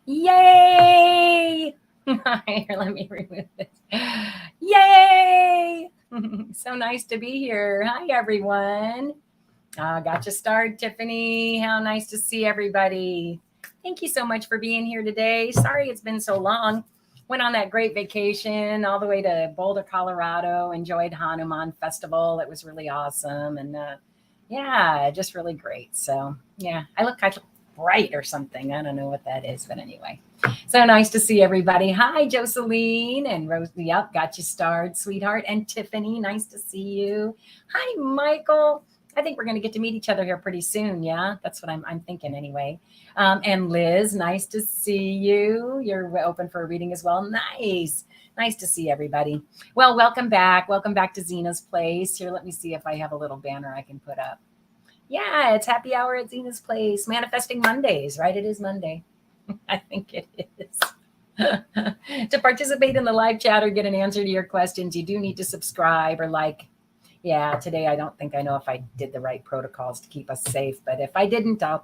Yay! Here, let me remove this. Yay! So nice to be here. Hi, everyone. Got you started, Tiffany. How nice to see everybody. Thank you so much for being here today. Sorry it's been so long. Went on that great vacation all the way to Boulder, Colorado. Enjoyed Hanuman Festival. It was really awesome. And yeah, just really great. So yeah, I look kind of bright or something. I don't know what that is, but anyway. So nice to see everybody. Hi, Jocelyn and Rose. Yep, got you starred, sweetheart. And Tiffany, nice to see you. Hi, Michael. I think we're going to get to meet each other here pretty soon. Yeah, that's what I'm thinking anyway. And Liz, nice to see you. You're open for a reading as well. Nice. Nice to see everybody. Well, welcome back. Welcome back to Zina's Place. Here, let me see if I have a little banner I can put up. Yeah, it's happy hour at Zina's Place. Manifesting Mondays, right? It is Monday. I think it is. To participate in the live chat or get an answer to your questions, you do need to subscribe or like. Yeah, today I don't think I know if I did the right protocols to keep us safe, but if I didn't, I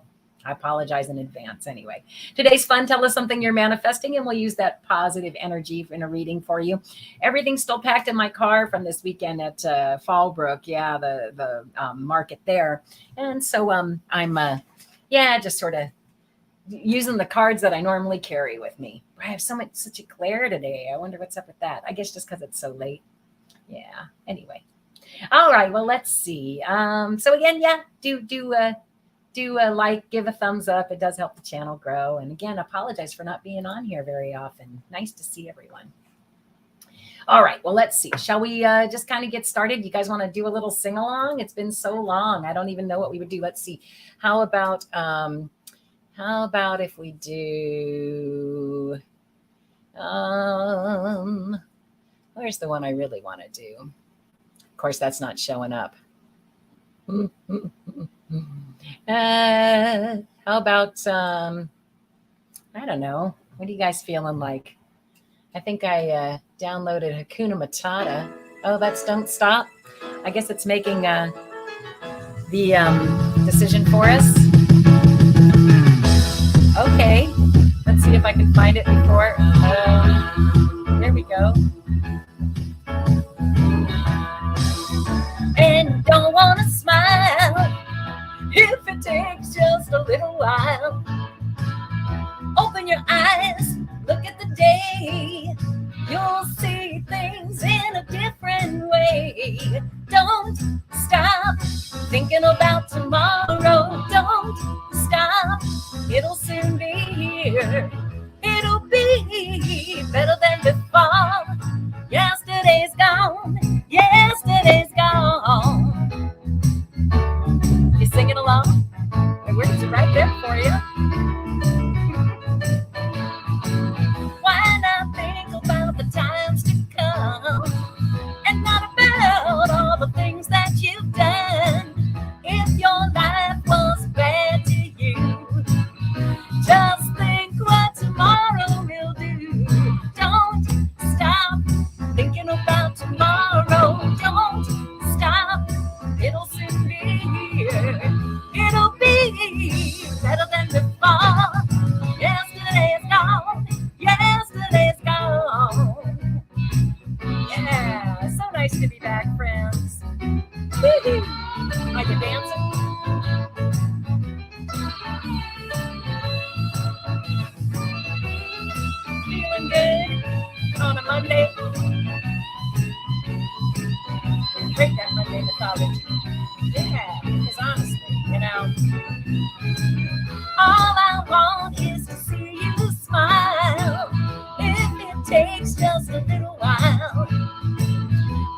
apologize in advance anyway. Today's fun. Tell us something you're manifesting, and we'll use that positive energy in a reading for you. Everything's still packed in my car from this weekend at Fallbrook. Yeah, the market there. And so I'm just sort of using the cards that I normally carry with me. I have such a glare today. I wonder what's up with that. I guess just because it's so late. Yeah. Anyway. All right. Well, let's see. So again, yeah, do like, give a thumbs up. It does help the channel grow. And again, apologize for not being on here very often. Nice to see everyone. All right. Well, let's see. Shall we just kind of get started? You guys want to do a little sing along? It's been so long. I don't even know what we would do. Let's see. How about if we do, where's the one I really want to do? Of course, that's not showing up. How about, I don't know. What are you guys feeling like? I think I downloaded Hakuna Matata. Oh, that's Don't Stop. I guess it's making the decision for us. Okay, let's see if I can find it before. There we go. And don't want to smile if it takes just a little while. Open your eyes, look at the day. You'll see things in a different way. Don't stop thinking about tomorrow. Don't stop, it'll soon be here. It'll be better than before. Yesterday's gone, yesterday's gone. You singing along? The words are right there for you. Why not think about the times to come and not about all the things that you've done? If your life was bad to you, just think what tomorrow will do. Don't stop thinking about tomorrow. Don't stop, it'll soon be here. It'll be better than before. Yesterday's gone, yesterday's gone. Yeah, so nice to be back, friends. Woo-hoo. Are you dancing? Feeling good on a Monday? Break that Monday mythology. Yeah, because honestly, all I want is to see you smile. If it takes just a little while.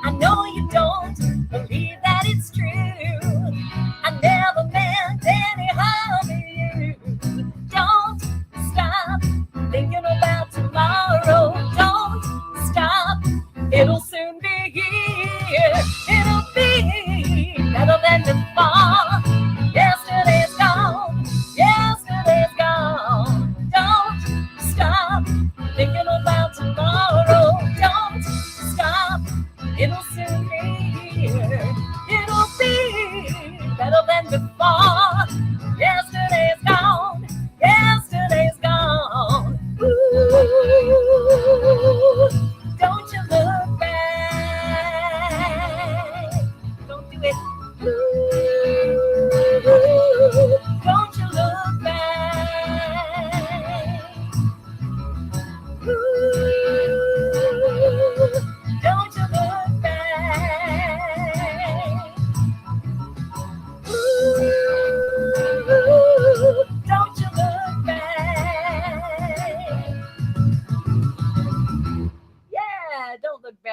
I know you don't believe that it's true. I never meant any harm to you. Don't stop thinking about tomorrow. Don't stop, it'll soon be here. It'll be better than before. Yesterday's gone, yesterday's gone. Don't stop thinking about tomorrow. Don't stop,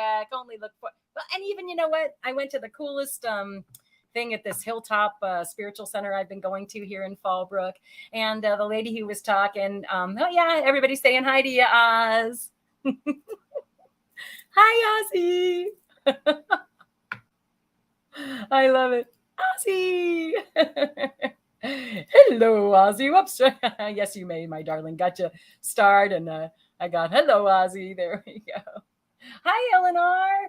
back. Only look for. Well, and even, you know what? I went to the coolest thing at this Hilltop Spiritual Center I've been going to here in Fallbrook. And the lady who was talking, oh, yeah, everybody's saying hi to you, Oz. Hi, Ozzy. I love it. Ozzy. Hello, Ozzy. Whoops. Yes, you may, my darling. Got you starred, and I got hello, Ozzy. There we go. Hi, Eleanor.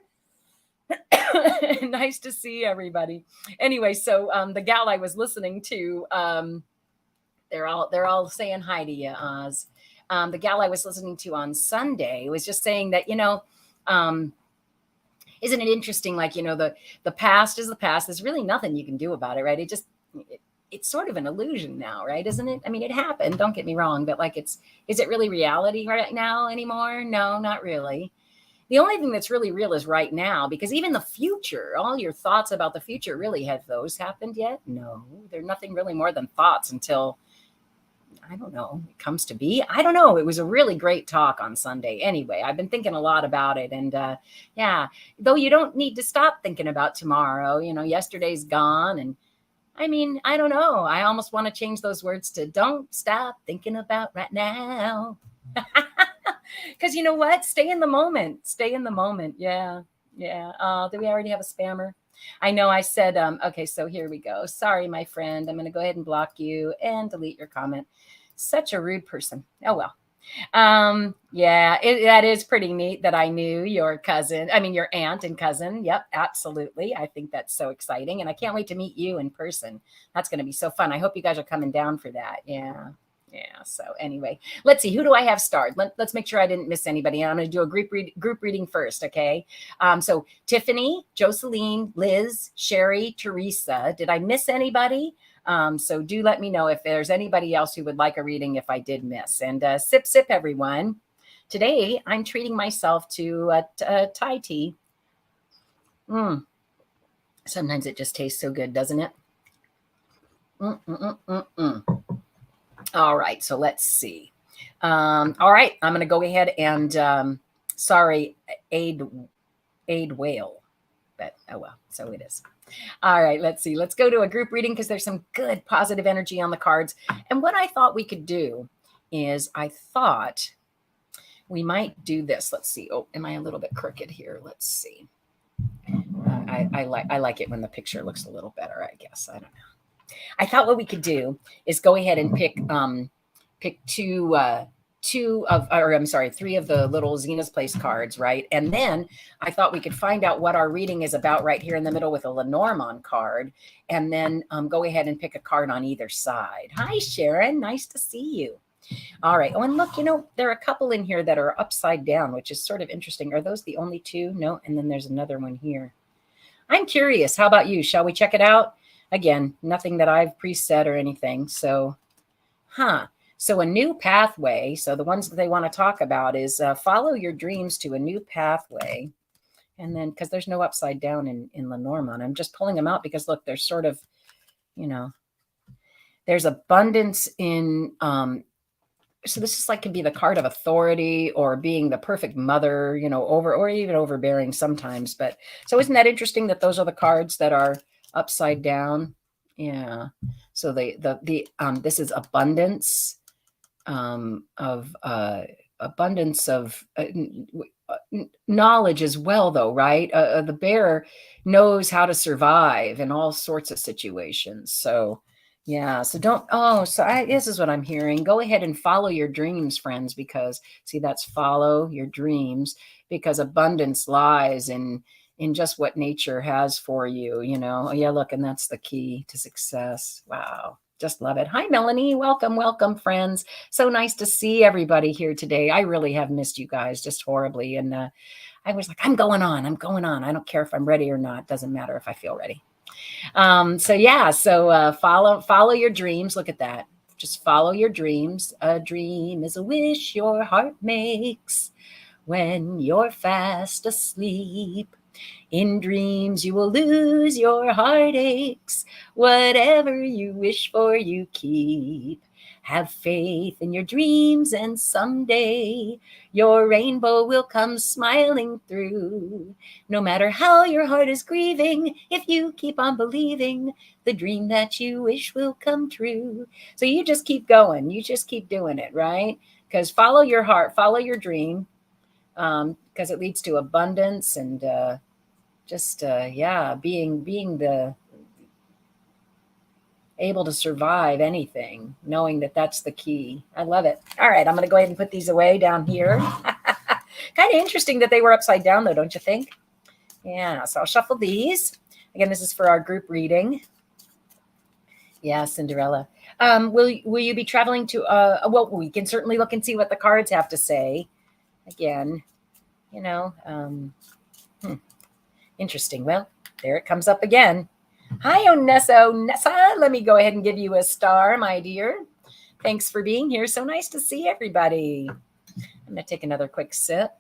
Nice to see everybody. Anyway, so the gal I was listening to, they're all saying hi to you, Oz. The gal I was listening to on Sunday was just saying that, isn't it interesting? Like, the past is the past. There's really nothing you can do about it, right? It's sort of an illusion now, right? Isn't it? I mean, it happened. Don't get me wrong, but like, is it really reality right now anymore? No, not really. The only thing that's really real is right now, because even the future, all your thoughts about the future, really, have those happened yet? No, they're nothing really more than thoughts until, I don't know, it comes to be. I don't know. It was a really great talk on Sunday. Anyway, I've been thinking a lot about it. And yeah, though you don't need to stop thinking about tomorrow. Yesterday's gone. And I mean, I don't know. I almost want to change those words to don't stop thinking about right now. Because you know what? Stay in the moment. Stay in the moment. Yeah. Yeah. Do we already have a spammer? I know I said, okay, so here we go. Sorry, my friend. I'm going to go ahead and block you and delete your comment. Such a rude person. Oh, well. Yeah, that is pretty neat that I knew your aunt and cousin. Yep, absolutely. I think that's so exciting. And I can't wait to meet you in person. That's going to be so fun. I hope you guys are coming down for that. Yeah. So anyway, let's see. Who do I have starred? Let's make sure I didn't miss anybody. I'm going to do a group reading first. Okay. So Tiffany, Jocelyn, Liz, Sherry, Teresa. Did I miss anybody? So do let me know if there's anybody else who would like a reading if I did miss. And sip, everyone. Today, I'm treating myself to Thai tea. Sometimes it just tastes so good, doesn't it? All right, so let's see. All right, I'm going to go ahead and, sorry, aid whale, but oh well, so it is. All right, let's see. Let's go to a group reading because there's some good positive energy on the cards. And what I thought we could do is I thought we might do this. Let's see. Oh, am I a little bit crooked here? Let's see. I like it when the picture looks a little better, I guess. I don't know. I thought what we could do is go ahead and pick three of the little Zina's Place cards, right? And then I thought we could find out what our reading is about right here in the middle with a Lenormand card, and then go ahead and pick a card on either side. Hi, Sharon. Nice to see you. All right. Oh, and look, there are a couple in here that are upside down, which is sort of interesting. Are those the only two? No. And then there's another one here. I'm curious. How about you? Shall we check it out? Again, nothing that I've preset or anything. So, So a new pathway. So the ones that they want to talk about is follow your dreams to a new pathway. And then, because there's no upside down in Lenormand, I'm just pulling them out because look, there's sort of, there's abundance in, so this is like, can be the card of authority or being the perfect mother, or even overbearing sometimes. But so isn't that interesting that those are the cards that are upside down? Yeah. So this is abundance, abundance of knowledge as well, though, right? The bear knows how to survive in all sorts of situations. So yeah, so this is what I'm hearing. Go ahead and follow your dreams, friends, because see, that's follow your dreams, because abundance lies in just what nature has for you, Yeah, look, and that's the key to success. Wow. Just love it. Hi, Melanie. Welcome, friends. So nice to see everybody here today. I really have missed you guys just horribly. And I was like, I'm going on. I don't care if I'm ready or not. Doesn't matter if I feel ready. So follow your dreams. Look at that. Just follow your dreams. A dream is a wish your heart makes when you're fast asleep. In dreams, you will lose your heartaches. Whatever you wish for, you keep. Have faith in your dreams, and someday your rainbow will come smiling through. No matter how your heart is grieving, if you keep on believing, the dream that you wish will come true. So you just keep going. You just keep doing it, right? Because follow your heart, follow your dream, because it leads to abundance and being the able to survive anything, knowing that that's the key. I love it. All right, I'm going to go ahead and put these away down here. Kind of interesting that they were upside down, though, don't you think? Yeah, so I'll shuffle these. Again, this is for our group reading. Yeah, Cinderella. Will you be traveling to? Well, we can certainly look and see what the cards have to say. Again, interesting. Well, there it comes up again. Hi, Onessa. Let me go ahead and give you a star, my dear. Thanks for being here. So nice to see everybody. I'm going to take another quick sip.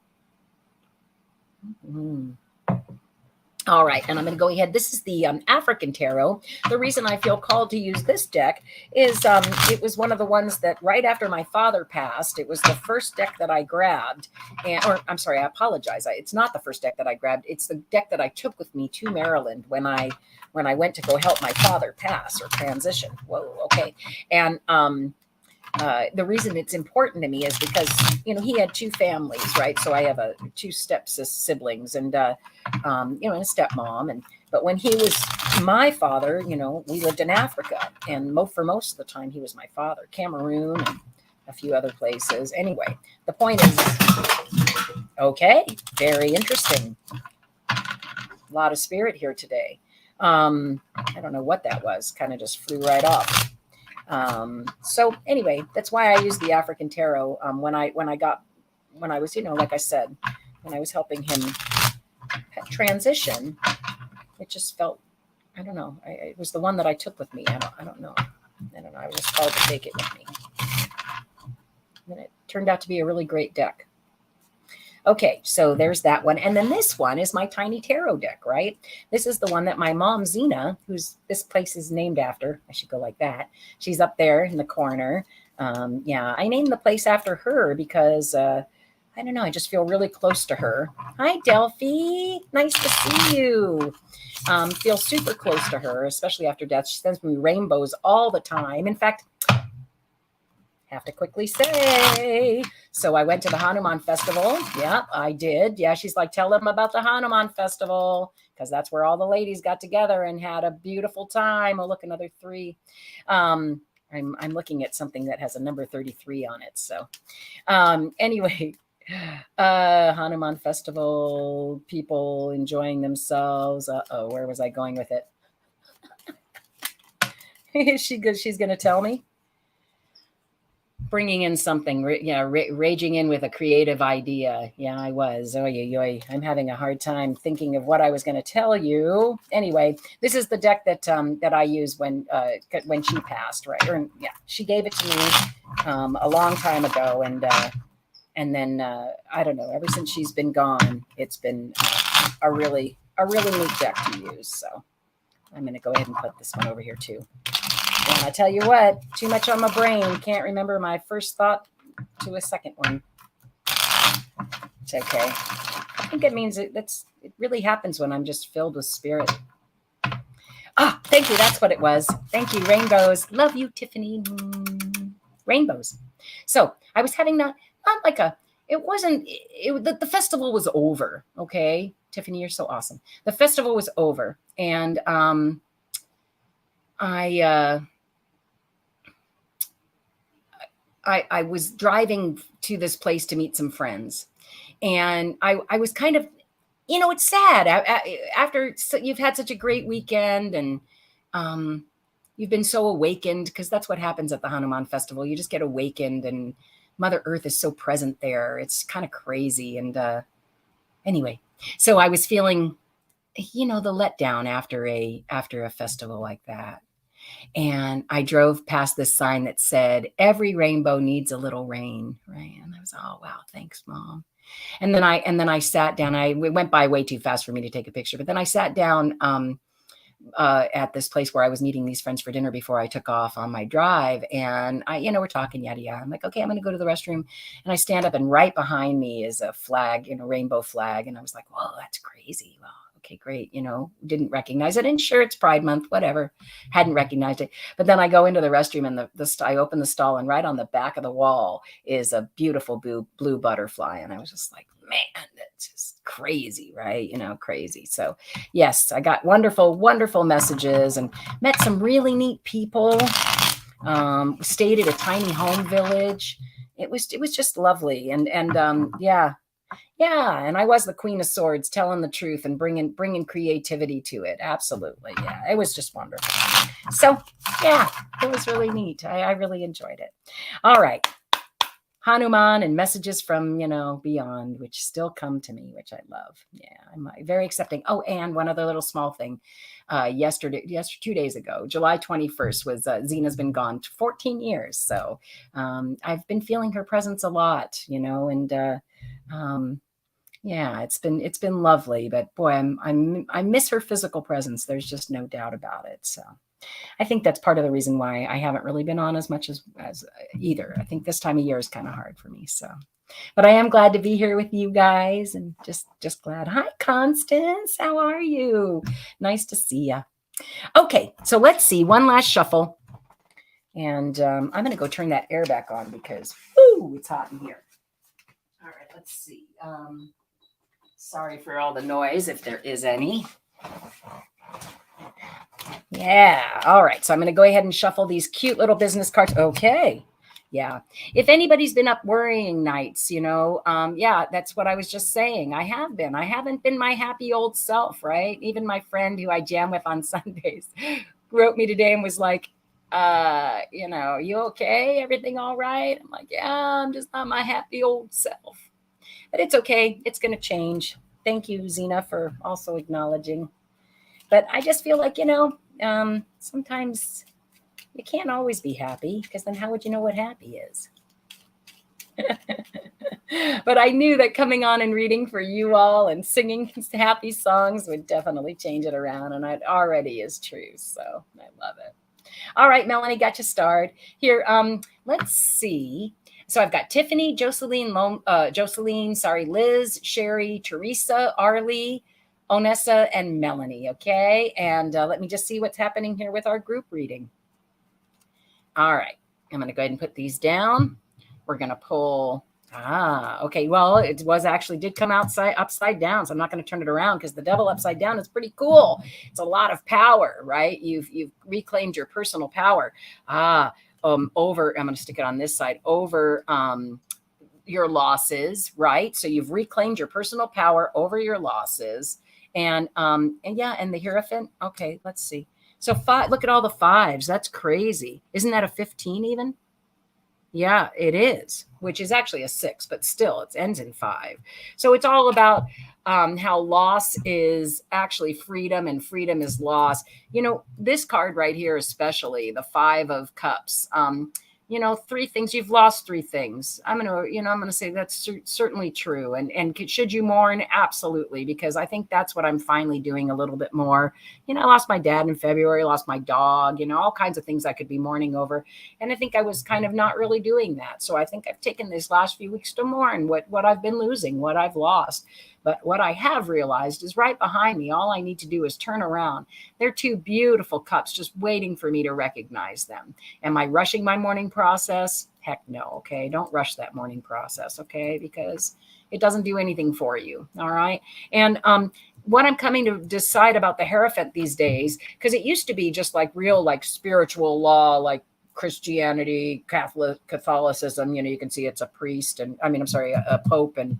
All right, and I'm going to go ahead. This is the African Tarot. The reason I feel called to use this deck is it was one of the ones that right after my father passed, it was the first deck that I grabbed. I'm sorry, I apologize. It's not the first deck that I grabbed. It's the deck that I took with me to Maryland when I went to go help my father pass or transition. Whoa, okay. And the reason it's important to me is because, he had two families, right? So I have two siblings and, and a stepmom. But when he was my father, we lived in Africa. And for most of the time, he was my father. Cameroon and a few other places. Anyway, the point is, okay, very interesting. A lot of spirit here today. I don't know what that was. Kind of just flew right off. So anyway, that's why I use the African Tarot. When I was, like I said, when I was helping him transition, it just felt, I don't know. It was the one that I took with me. I don't know. I was just called to take it with me. And it turned out to be a really great deck. Okay, so there's that one. And then this one is my tiny tarot deck, right? This is the one that my mom, Zina, who's this place is named after. I should go like that. She's up there in the corner. I named the place after her because, I don't know, I just feel really close to her. Hi, Delphi. Nice to see you. Feel super close to her, especially after death. She sends me rainbows all the time. In fact, have to quickly say, so I went to the Hanuman Festival. Yeah, I did. Yeah, she's like, tell them about the Hanuman Festival, because that's where all the ladies got together and had a beautiful time. Oh, look, another 3. I'm looking at something that has a number 33 on it. So anyway, Hanuman Festival, people enjoying themselves. Uh-oh, where was I going with it? She's going to tell me. Bringing in something, raging in with a creative idea. Yeah, I was. I'm having a hard time thinking of what I was going to tell you. Anyway, this is the deck that I used when she passed, right? She gave it to me a long time ago, and then I don't know. Ever since she's been gone, it's been a really neat deck to use. So I'm going to go ahead and put this one over here too. And I tell you what, too much on my brain. Can't remember my first thought to a second one. It's okay. I think it means it really happens when I'm just filled with spirit. Thank you. That's what it was. Thank you. Rainbows. Love you, Tiffany. Rainbows. So I was having the festival was over. Okay. Tiffany, you're so awesome. The festival was over. And I was driving to this place to meet some friends, and I was kind of, it's sad after you've had such a great weekend and you've been so awakened, because that's what happens at the Hanuman Festival. You just get awakened, and Mother Earth is so present there. It's kind of crazy. And anyway, so I was feeling, the letdown after a festival like that. And I drove past this sign that said, every rainbow needs a little rain, right? And I was, oh, wow, thanks, Mom. And then I sat down. We went by way too fast for me to take a picture, but then I sat down at this place where I was meeting these friends for dinner before I took off on my drive. And we're talking yada yada. I'm like, okay, I'm going to go to the restroom. And I stand up, and right behind me is a flag, rainbow flag. And I was like, whoa, that's crazy. Well, okay, great. Didn't recognize it. And sure, it's Pride Month, whatever. Hadn't recognized it. But then I go into the restroom, and I open the stall, and right on the back of the wall is a beautiful blue butterfly. And I was just like, man, that's just crazy, right? Crazy. So yes, I got wonderful, wonderful messages and met some really neat people. Stayed at a tiny home village. It was just lovely. And yeah. And I was the Queen of Swords, telling the truth and bringing creativity to it. Absolutely. Yeah, it was just wonderful. So yeah, it was really neat. I really enjoyed it. All right. Hanuman and messages from, beyond, which still come to me, which I love. Yeah, I'm very accepting. Oh, and one other little small thing. Yesterday, 2 days ago, July 21st was Zina's been gone 14 years. So I've been feeling her presence a lot, and yeah, it's been lovely. But boy, I miss her physical presence. There's just no doubt about it. So I think that's part of the reason why I haven't really been on as much as either. I think this time of year is kind of hard for me. So, but I am glad to be here with you guys, and just glad. Hi, Constance. How are you? Nice to see you. Okay, so let's see one last shuffle, and I'm going to go turn that air back on because it's hot in here. All right, let's see. Sorry for all the noise, if there is any. Yeah. All right. So I'm going to go ahead and shuffle these cute little business cards. Okay. Yeah. If anybody's been up worrying nights, yeah, that's what I was just saying. I haven't been my happy old self, right? Even my friend who I jam with on Sundays wrote me today and was like, you okay? Everything all right? I'm like, yeah, I'm just not my happy old self. But it's okay. It's going to change. Thank you, Zina, for also acknowledging. But I just feel like, sometimes you can't always be happy, because then how would you know what happy is? But I knew that coming on and reading for you all and singing happy songs would definitely change it around. And it already is true. So I love it. All right, Melanie, got you started. Here, let's see. So I've got Tiffany, Jocelyn, Liz, Sherry, Teresa, Arlie, Onessa, and Melanie. Okay. And let me just see what's happening here with our group reading. All right. I'm going to go ahead and put these down. We're going to pull. Okay. Well, it did come upside down. So I'm not going to turn it around, because the devil upside down is pretty cool. It's a lot of power, right? You've reclaimed your personal power. Over, I'm going to stick it on this side, over your losses, right? So you've reclaimed your personal power over your losses. And the Hierophant. Okay, let's see. So 5, look at all the 5s. That's crazy. Isn't that a 15 even? Yeah, it is, which is actually a 6, but still it ends in 5. So it's all about how loss is actually freedom, and freedom is loss. This card right here, especially the 5 of Cups, 3 things. You've lost 3 things. I'm going to say that's certainly true. And should you mourn? Absolutely. Because I think that's what I'm finally doing a little bit more. I lost my dad in February, lost my dog, all kinds of things I could be mourning over. And I think I was kind of not really doing that. So I think I've taken these last few weeks to mourn what I've been losing, what I've lost. But what I have realized is right behind me, all I need to do is turn around. They're 2 beautiful cups just waiting for me to recognize them. Am I rushing my mourning process? Heck no. Okay. Don't rush that mourning process. Okay. Because it doesn't do anything for you. All right. And, what I'm coming to decide about the Hierophant these days, because it used to be just like real, like spiritual law, like Christianity, Catholicism, you can see it's a priest a pope and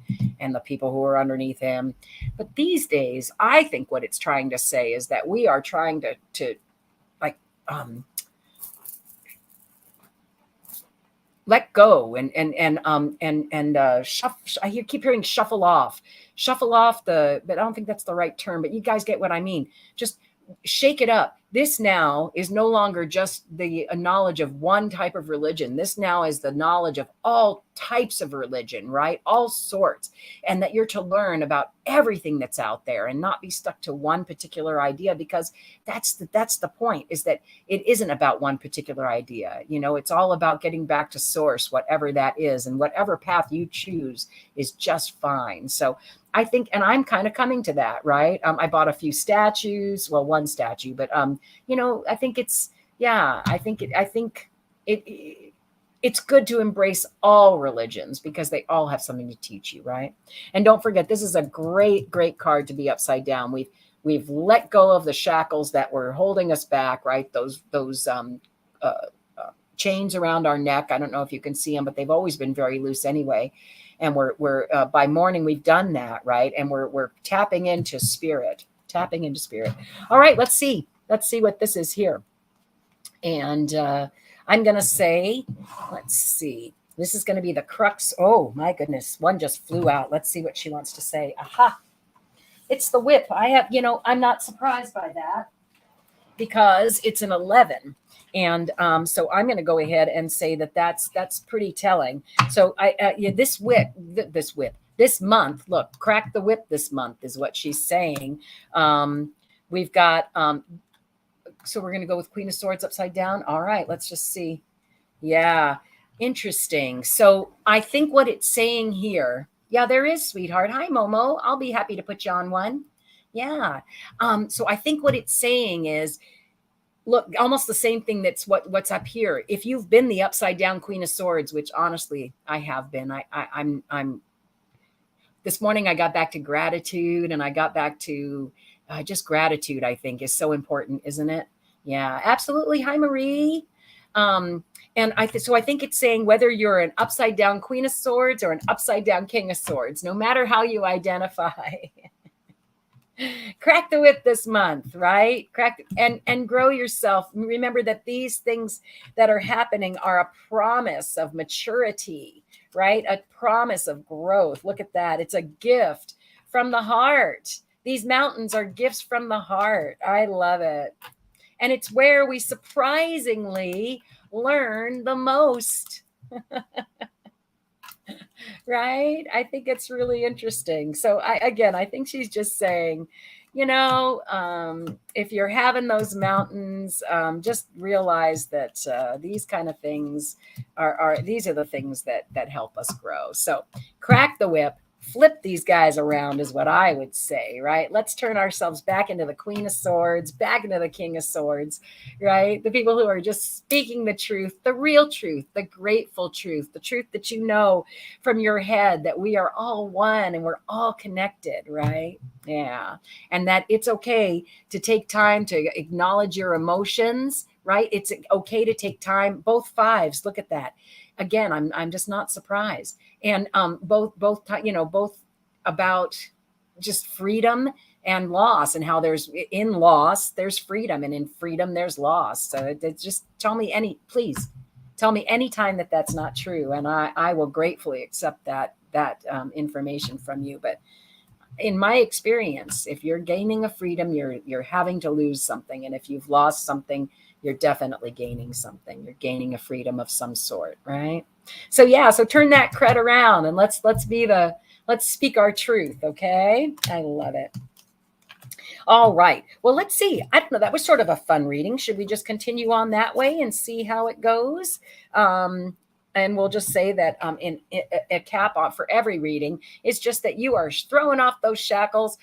the people who are underneath him. But these days, I think what it's trying to say is that we are trying to let go and shuffle. I keep hearing shuffle off but I don't think that's the right term, but you guys get what I mean. Just shake it up, this now is no longer just the knowledge of one type of religion. This now is the knowledge of all types of religion, right? All sorts. And that you're to learn about everything that's out there and not be stuck to one particular idea, because that's the point, is that it isn't about one particular idea. It's all about getting back to source, whatever that is, and whatever path you choose is just fine. So I think, and I'm kind of coming to that, right? I bought a few statues, well, one statue, but I think it's good to embrace all religions, because they all have something to teach you, right? And don't forget, this is a great, great card to be upside down. We've let go of the shackles that were holding us back, right? Those chains around our neck. I don't know if you can see them, but they've always been very loose anyway. And we're by morning, we've done that, right? And we're tapping into spirit. All right, let's see what this is here. And I'm going to say, let's see. This is going to be the crux. Oh, my goodness. One just flew out. Let's see what she wants to say. Aha. It's the whip. I'm not surprised by that, because it's an 11. And so I'm going to go ahead and say that's pretty telling. So this month, look, crack the whip this month is what she's saying. We've got, so we're going to go with Queen of Swords upside down. All right, let's just see. Yeah, interesting. So I think what it's saying here, yeah, there is, sweetheart. Hi, Momo. I'll be happy to put you on one. Yeah. So I think what it's saying is, look, almost the same thing that's what's up here. If you've been the upside down Queen of Swords, which honestly I have been, I'm this morning I got back to gratitude, and I got back to just gratitude. I think is so important, isn't it? Yeah, absolutely. Hi, Marie. And so I think it's saying, whether you're an upside down Queen of Swords or an upside down King of Swords, no matter how you identify. Crack the whip this month, right? Crack and grow yourself. Remember that these things that are happening are a promise of maturity, right? A promise of growth. Look at that. It's a gift from the heart. These mountains are gifts from the heart. I love it. And it's where we surprisingly learn the most. Right? I think it's really interesting. So I think she's just saying, if you're having those mountains, just realize that these kind of things these are the things that help us grow. So crack the whip, flip these guys around is what I would say, right? Let's turn ourselves back into the Queen of Swords, back into the King of Swords, right? The people who are just speaking the truth, the real truth, the grateful truth, the truth that you know from your head, that we are all one and we're all connected, right? Yeah. And that it's okay to take time to acknowledge your emotions, right? It's okay to take time. Both fives, look at that. Again, I'm just not surprised. And both about just freedom and loss, and how there's in loss there's freedom, and in freedom there's loss. So just please tell me anytime that that's not true, and I will gratefully accept that information from you. But in my experience, if you're gaining a freedom, you're having to lose something, and if you've lost something, you're definitely gaining something. You're gaining a freedom of some sort, right? So yeah, so turn that cred around, and let's speak our truth, okay? I love it. All right. Well, let's see. I don't know. That was sort of a fun reading. Should we just continue on that way and see how it goes? And we'll just say that in a cap off for every reading is just that you are throwing off those shackles,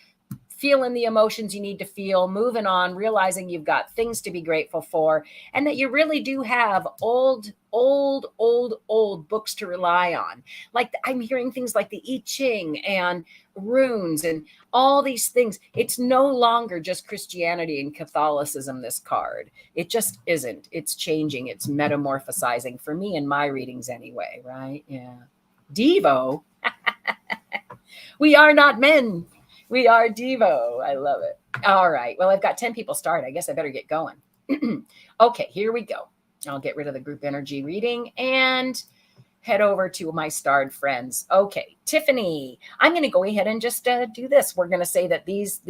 feeling the emotions you need to feel, moving on, realizing you've got things to be grateful for, and that you really do have old books to rely on. Like I'm hearing things like the I Ching and runes and all these things. It's no longer just Christianity and Catholicism, this card. It just isn't. It's changing. It's metamorphosizing for me in my readings anyway, right? Yeah. Devo. We are not men. We are Devo. I love it. All right. Well, I've got 10 people start. I guess I better get going. Okay, here we go. I'll get rid of the group energy reading and head over to my starred friends. Okay, Tiffany, I'm going to go ahead and just do this. We're going to say that these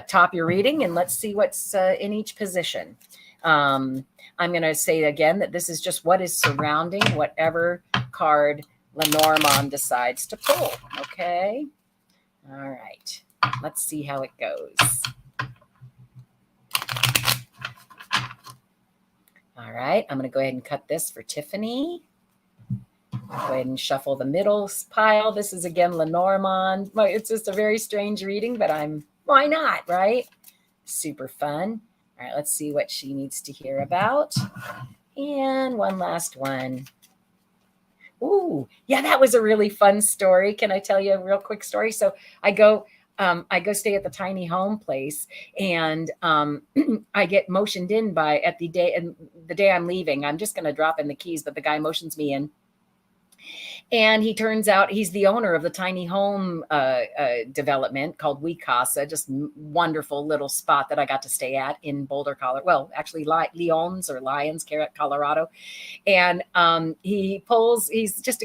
top your reading, and let's see what's in each position. I'm going to say again that this is just what is surrounding whatever card Lenormand decides to pull. Okay. All right. Let's see how it goes. All right. I'm going to go ahead and cut this for Tiffany. Go ahead and shuffle the middle pile. This is again Lenormand. Well, it's just a very strange reading, but why not, right? Super fun. All right, let's see what she needs to hear about. And one last one. Ooh, yeah, that was a really fun story. Can I tell you a real quick story? So I go stay at the tiny home place, and I get motioned in the day I'm leaving. I'm just going to drop in the keys, but the guy motions me in. And he turns out he's the owner of the tiny home development called We Casa, just wonderful little spot that I got to stay at in Boulder, Colorado. Well, actually Lions, Colorado. And he's just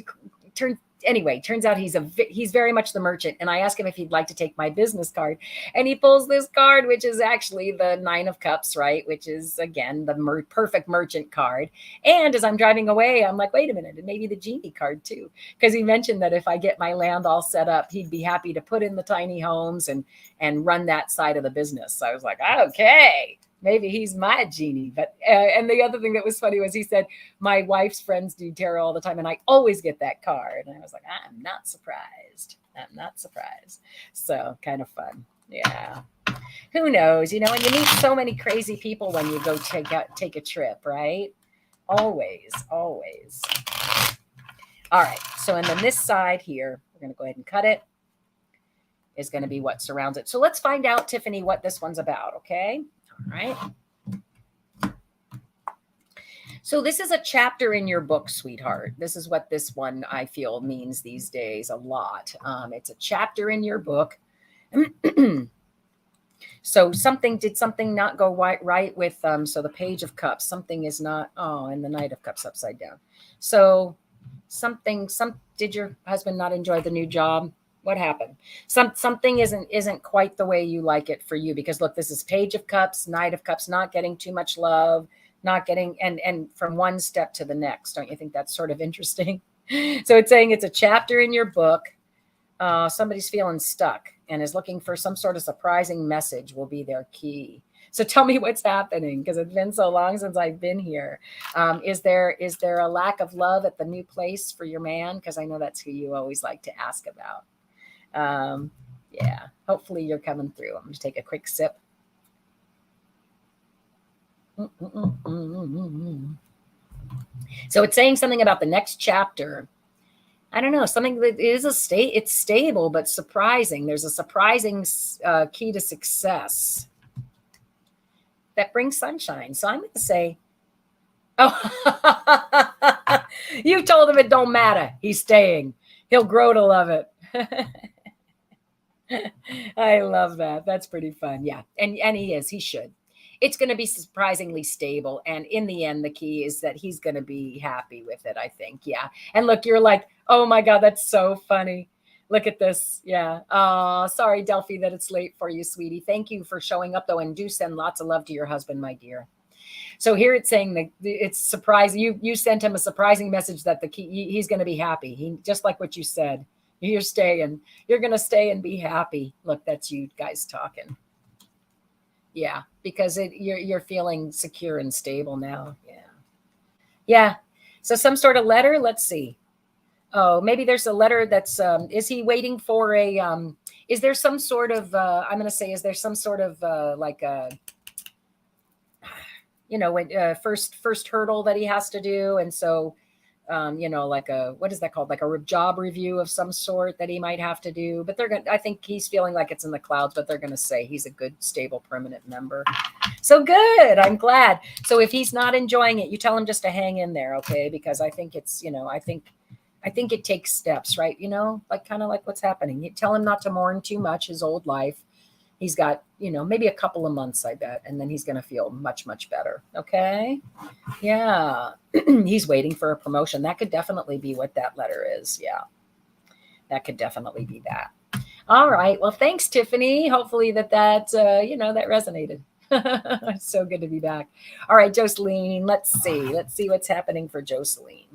turns out he's very much the merchant. And I asked him if he'd like to take my business card, and he pulls this card, which is actually the 9 of Cups, right? Which is again the perfect merchant card. And as I'm driving away, I'm like, wait a minute, and maybe the genie card too, because he mentioned that if I get my land all set up, he'd be happy to put in the tiny homes and run that side of the business. So I was like, okay, maybe he's my genie. But and the other thing that was funny was he said, my wife's friends do tarot all the time, and I always get that card. And I was like, I'm not surprised. So kind of fun. Yeah. Who knows? And you meet so many crazy people when you go take a trip, right? Always. All right. So, and then this side here, we're going to go ahead and cut it, is going to be what surrounds it. So let's find out, Tiffany, what this one's about. Okay. All right. So this is a chapter in your book, sweetheart. This is what this one I feel means these days a lot. It's a chapter in your book. So did something not go right with so the Page of Cups, something is not, and the Knight of Cups upside down. So did your husband not enjoy the new job? What happened? Something isn't quite the way you like it for you, because look, this is Page of Cups, Knight of Cups, not getting too much love, not getting, and from one step to the next. Don't you think that's sort of interesting? So it's saying it's a chapter in your book. Somebody's feeling stuck and is looking for some sort of surprising message will be their key. So tell me what's happening, because it's been so long since I've been here. Is there a lack of love at the new place for your man? Because I know that's who you always like to ask about. Yeah, hopefully you're coming through. I'm going to take a quick sip. So it's saying something about the next chapter. I don't know, something that is it's stable, but surprising. There's a surprising key to success that brings sunshine. So I'm going to say, oh, you told him it don't matter. He's staying. He'll grow to love it. I love that. That's pretty fun. Yeah. And he should. It's going to be surprisingly stable. And in the end, the key is that he's going to be happy with it, I think. Yeah. And look, you're like, oh my God, that's so funny. Look at this. Yeah. Sorry, Delphi, that it's late for you, sweetie. Thank you for showing up, though. And do send lots of love to your husband, my dear. So here it's saying that it's surprising. You sent him a surprising message that he's going to be happy. He, just like what you said. You're staying. You're going to stay and be happy. Look, that's you guys talking. Yeah, because you're feeling secure and stable now. Yeah. Yeah. So some sort of letter. Let's see. Oh, maybe there's a letter that's. Is he waiting for a? Is there some sort of? I'm going to say, is there some sort of like a? First hurdle that he has to do, and so. Like what is that called? Like a job review of some sort that he might have to do. But I think he's feeling like it's in the clouds, but they're going to say he's a good, stable, permanent member. So good. I'm glad. So if he's not enjoying it, you tell him just to hang in there. Okay. Because I think it's, I think it takes steps, right? Like kind of like what's happening. You tell him not to mourn too much his old life. He's got, maybe a couple of months, I bet. And then he's going to feel much, much better. Okay. Yeah. He's waiting for a promotion. That could definitely be what that letter is. Yeah. That could definitely be that. All right. Well, thanks, Tiffany. Hopefully that resonated. It's so good to be back. All right, Jocelyn, let's see. Let's see what's happening for Jocelyn.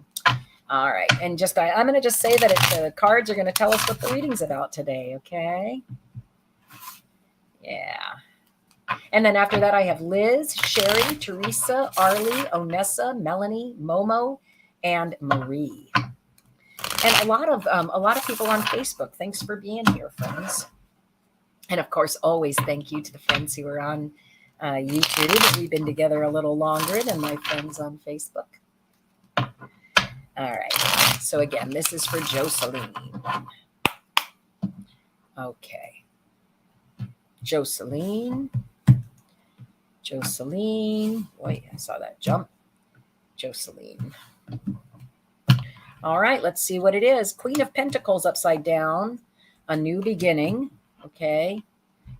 All right. And I'm going to just say that the cards are going to tell us what the reading's about today. Okay. Yeah. And then after that, I have Liz, Sherry, Teresa, Arlie, Onessa, Melanie, Momo, and Marie. And a lot of people on Facebook. Thanks for being here, friends. And of course, always thank you to the friends who are on YouTube. We've been together a little longer than my friends on Facebook. All right. So again, this is for Jocelyn. Okay. Jocelyn. Wait, I saw that jump. Jocelyn. All right, let's see what it is. Queen of Pentacles upside down. A new beginning. Okay.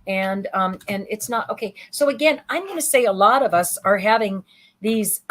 And it's not okay. So again, I'm going to say a lot of us are having these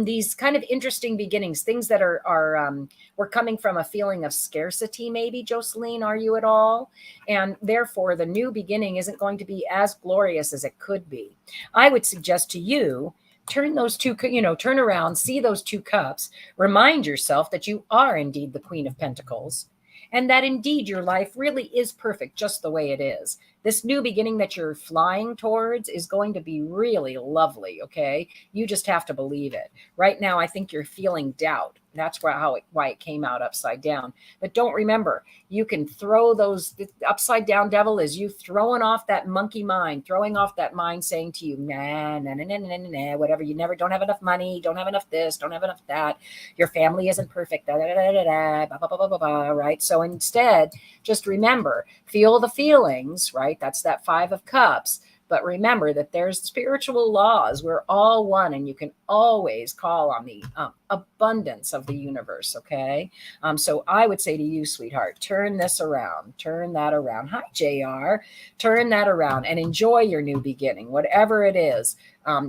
these kind of interesting beginnings, things that we're coming from a feeling of scarcity. Maybe, Jocelyn, are you at all? And therefore, the new beginning isn't going to be as glorious as it could be. I would suggest to you, turn those two, turn around, see those two cups, remind yourself that you are indeed the Queen of Pentacles, and that indeed your life really is perfect just the way it is. This new beginning that you're flying towards is going to be really lovely, okay? You just have to believe it. Right now, I think you're feeling doubt. That's why it came out upside down. But don't remember, you can throw those, the upside down devil is you throwing off that monkey mind, throwing off that mind saying to you, nah, nah, nah, nah, nah, nah, nah, whatever, don't have enough money, don't have enough this, don't have enough that, your family isn't perfect, da, da, da, da, da, blah, blah, blah, blah, blah, blah, right? So instead, just remember, feel the feelings, right? That's that 5 of Cups. But remember that there's spiritual laws. We're all one, and you can always call on the abundance of the universe, okay? So I would say to you, sweetheart, turn this around. Turn that around. Hi, JR. Turn that around and enjoy your new beginning, whatever it is.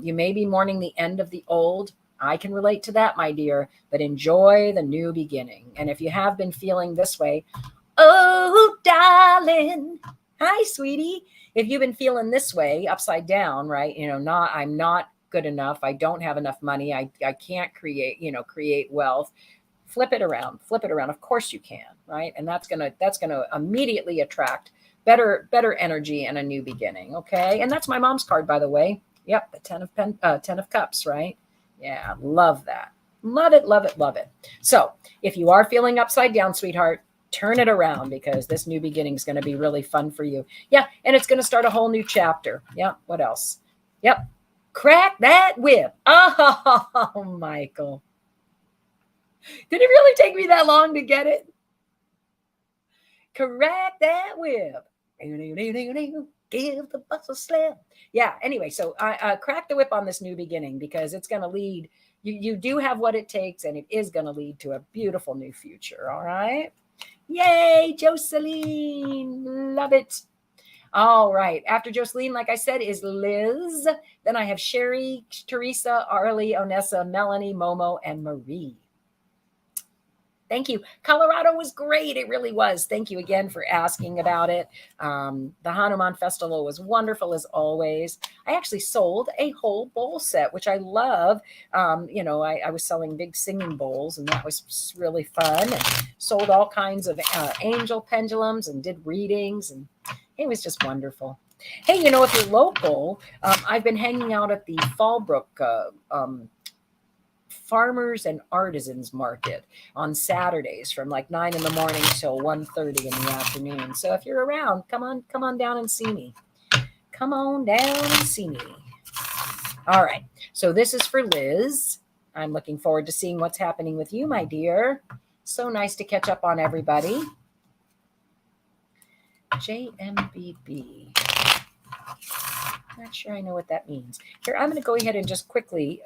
You may be mourning the end of the old. I can relate to that, my dear, but enjoy the new beginning. And if you have been feeling this way, oh, darling, hi, sweetie. If you've been feeling this way, upside down, right? I'm not good enough. I don't have enough money. I can't create wealth. Flip it around. Of course you can, right? And that's gonna immediately attract better energy and a new beginning. Okay. And that's my mom's card, by the way. Yep, the 10 of Cups, right? Yeah, love that. Love it, love it, love it. So if you are feeling upside down, sweetheart, turn it around, because this new beginning is going to be really fun for you. Yeah. And it's going to start a whole new chapter. Yeah. What else? Yep. Crack that whip. Oh, Michael. Did it really take me that long to get it? Crack that whip. Give the bus a slap. Yeah. Anyway, so I crack the whip on this new beginning, because it's going to lead. You do have what it takes, and it is going to lead to a beautiful new future. All right. Yay, Jocelyn. Love it. All right. After Jocelyn, like I said, is Liz. Then I have Sherry, Teresa, Arlie, Onessa, Melanie, Momo, and Marie. Thank you. Colorado was great. It really was. Thank you again for asking about it. The Hanuman Festival was wonderful as always. I actually sold a whole bowl set, which I love. I was selling big singing bowls, and that was really fun. And sold all kinds of angel pendulums and did readings, and it was just wonderful. Hey, if you're local, I've been hanging out at the Fallbrook Farmers and Artisans Market on Saturdays from like 9 in the morning till 1:30 in the afternoon. So if you're around, come on down and see me. Come on down and see me. All right. So this is for Liz. I'm looking forward to seeing what's happening with you, my dear. So nice to catch up on everybody. JMBB. Not sure I know what that means. Here, I'm going to go ahead and just quickly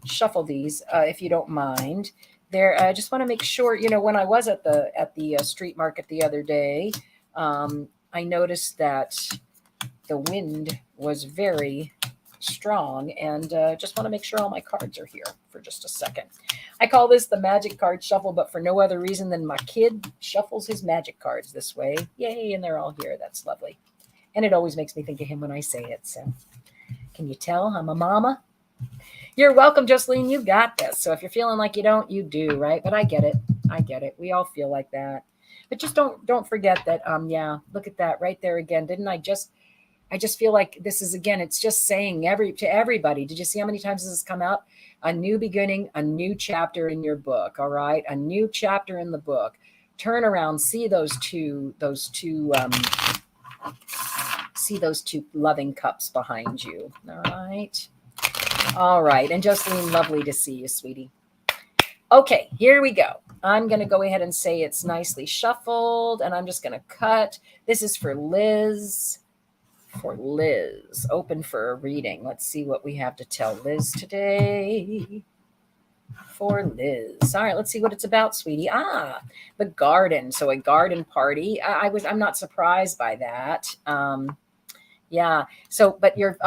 shuffle these, if you don't mind. There, I just want to make sure. When I was at the street market the other day, I noticed that the wind was very strong, and just want to make sure all my cards are here for just a second. I call this the magic card shuffle, but for no other reason than my kid shuffles his magic cards this way. Yay, and they're all here. That's lovely. And it always makes me think of him when I say it. So can you tell I'm a mama? You're welcome, Jocelyn. You got this. So if you're feeling like you don't, you do, right? But I get it. I get it. We all feel like that. But just don't forget that. Yeah, look at that right there again. Didn't I just feel like this is again, it's just saying to everybody. Did you see how many times this has come out? A new beginning, a new chapter in your book. All right. A new chapter in the book. Turn around, see those two loving cups behind you. All right. All right. And Jocelyn, lovely to see you, sweetie. Okay, here we go. I'm going to go ahead and say it's nicely shuffled, and I'm just going to cut. This is for Liz. For Liz, open for a reading. Let's see what we have to tell Liz today. For Liz. All right, let's see what it's about, sweetie. The garden. So a garden party. I'm not surprised by that. Yeah. So, but you're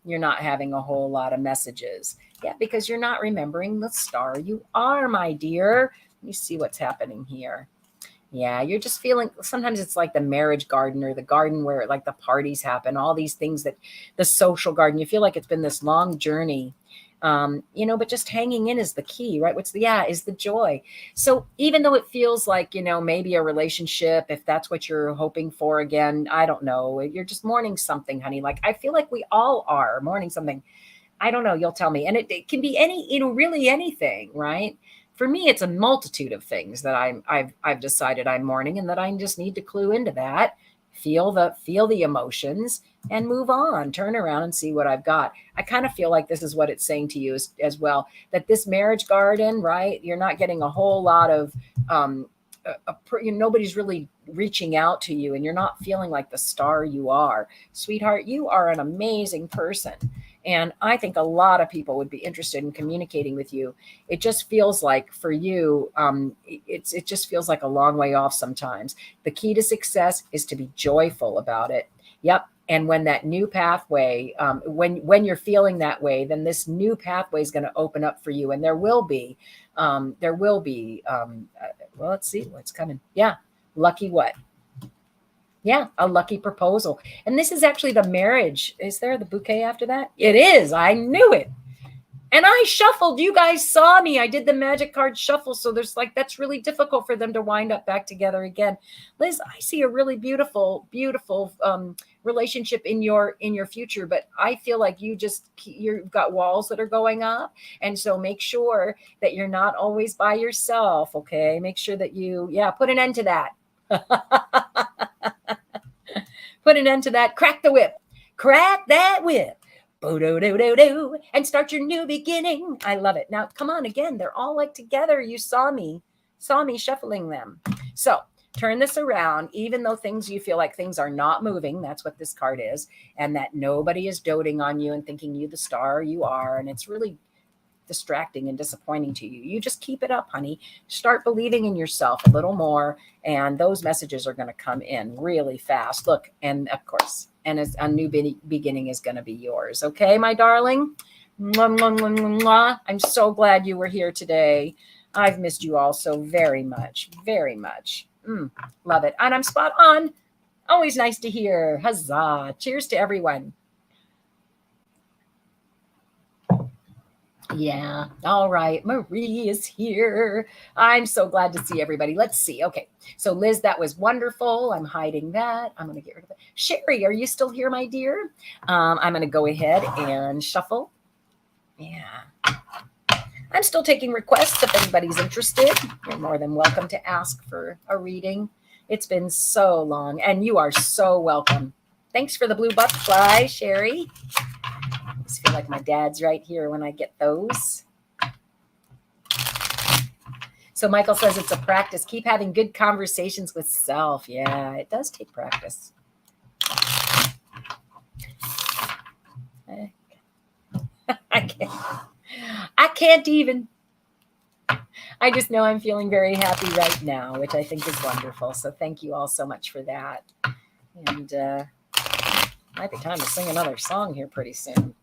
not having a whole lot of messages. Yeah, because you're not remembering the star you are, my dear. Let me see what's happening here. Yeah, you're just feeling, sometimes it's like the marriage garden or the garden where like the parties happen, all these things that the social garden, you feel like it's been this long journey, but just hanging in is the key, right? Is the joy. So even though it feels like, maybe a relationship, if that's what you're hoping for again, I don't know, you're just mourning something, honey. Like, I feel like we all are mourning something. I don't know. You'll tell me. And it can be really anything, right? For me, it's a multitude of things that I've decided I'm mourning, and that I just need to clue into that, feel the emotions, and move on, turn around and see what I've got. I kind of feel like this is what it's saying to you as well, that this marriage garden, right? You're not getting a whole lot of, nobody's really reaching out to you, and you're not feeling like the star you are. Sweetheart, you are an amazing person. And I think a lot of people would be interested in communicating with you. It just feels like for you, it just feels like a long way off sometimes. The key to success is to be joyful about it. Yep. And when that new pathway, when you're feeling that way, then this new pathway is going to open up for you. And there will be, well, let's see what's coming. Yeah. Lucky what? Yeah, a lucky proposal. And this is actually the marriage. Is there the bouquet after that? It is. I knew it. And I shuffled. You guys saw me. I did the magic card shuffle. So that's really difficult for them to wind up back together again. Liz, I see a really beautiful, beautiful relationship in your future. But I feel like you've got walls that are going up. And so make sure that you're not always by yourself. Okay. Make sure that put an end to that. Put an end to that. Crack the whip. Crack that whip. Bo-do-do-do-do. And start your new beginning. I love it. Now, come on again. They're all like together. You saw me shuffling them. So turn this around, even though you feel like things are not moving. That's what this card is. And that nobody is doting on you and thinking you the star you are. And it's really distracting and disappointing to you. You just keep it up, honey. Start believing in yourself a little more, and those messages are going to come in really fast. Look, and of course, and a new beginning is going to be yours. Okay, my darling. Mwah, mwah, mwah, mwah, mwah. I'm so glad you were here today. I've missed you all so very much, very much. Love it. And I'm spot on. Always nice to hear. Huzzah. Cheers to everyone. Yeah. All right. Marie is here. I'm so glad to see everybody. Let's see. Okay. So Liz, that was wonderful. I'm hiding that. I'm going to get rid of it. Sherry, are you still here, my dear? I'm going to go ahead and shuffle. Yeah. I'm still taking requests. If anybody's interested, you're more than welcome to ask for a reading. It's been so long, and you are so welcome. Thanks for the blue butterfly, Sherry. I just feel like my dad's right here when I get those. So Michael says it's a practice. Keep having good conversations with self. Yeah, it does take practice. I can't even. I just know I'm feeling very happy right now, which I think is wonderful. So thank you all so much for that. And might be time to sing another song here pretty soon.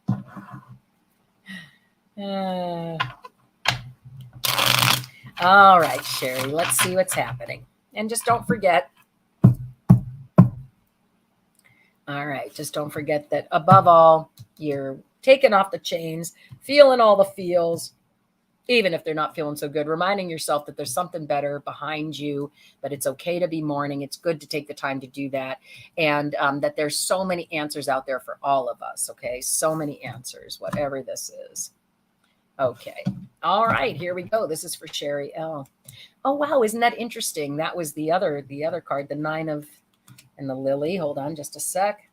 All right, Sherry, let's see what's happening. And just don't forget. All right, just don't forget that above all, you're taking off the chains, feeling all the feels, even if they're not feeling so good, reminding yourself that there's something better behind you, that it's okay to be mourning. It's good to take the time to do that. And that there's so many answers out there for all of us. Okay. So many answers, whatever this is. Okay. All right, here we go. This is for Sherry L. Oh, wow. Isn't that interesting? That was the other card, the 9 of, and the lily. Hold on just a sec.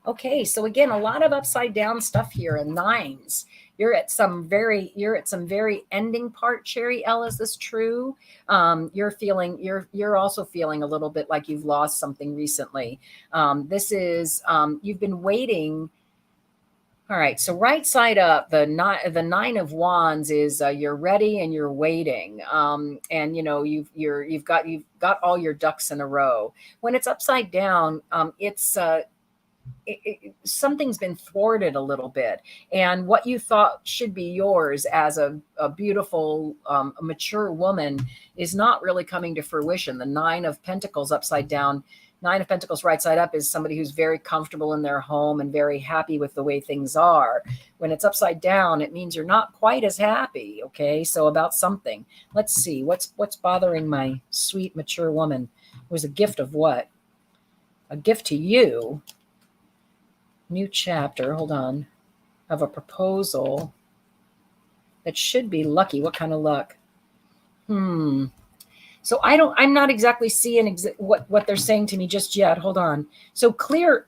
Okay, so again, a lot of upside down stuff here and 9s. You're at some very ending part, Sherry L. Is this true? You're also feeling a little bit like you've lost something recently. This is you've been waiting. All right, so right side up, the 9 of wands is you're ready and you're waiting, and you know you've got all your ducks in a row. When it's upside down, it's something's been thwarted a little bit, and what you thought should be yours as a beautiful, a mature woman is not really coming to fruition. The 9 of Pentacles upside down, 9 of Pentacles right side up is somebody who's very comfortable in their home and very happy with the way things are. When it's upside down, it means you're not quite as happy. Okay, so about something. Let's see what's bothering my sweet mature woman. It was a gift of what? A gift to you. New chapter. Hold on. Of a proposal that should be lucky. What kind of luck? So I'm not exactly seeing what they're saying to me just yet. Hold on. So clear.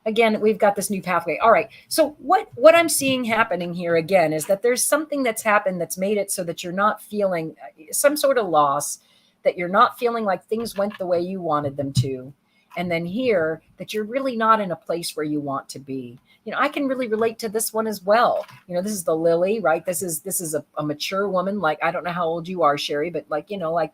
Again, we've got this new pathway. All right. So what I'm seeing happening here again is that there's something that's happened that's made it so that you're not feeling some sort of loss, that you're not feeling like things went the way you wanted them to. And then here that you're really not in a place where you want to be. You know, I can really relate to this one as well. You know, this is the lily, right? This is a mature woman. Like, I don't know how old you are, Sherry, but like, you know, like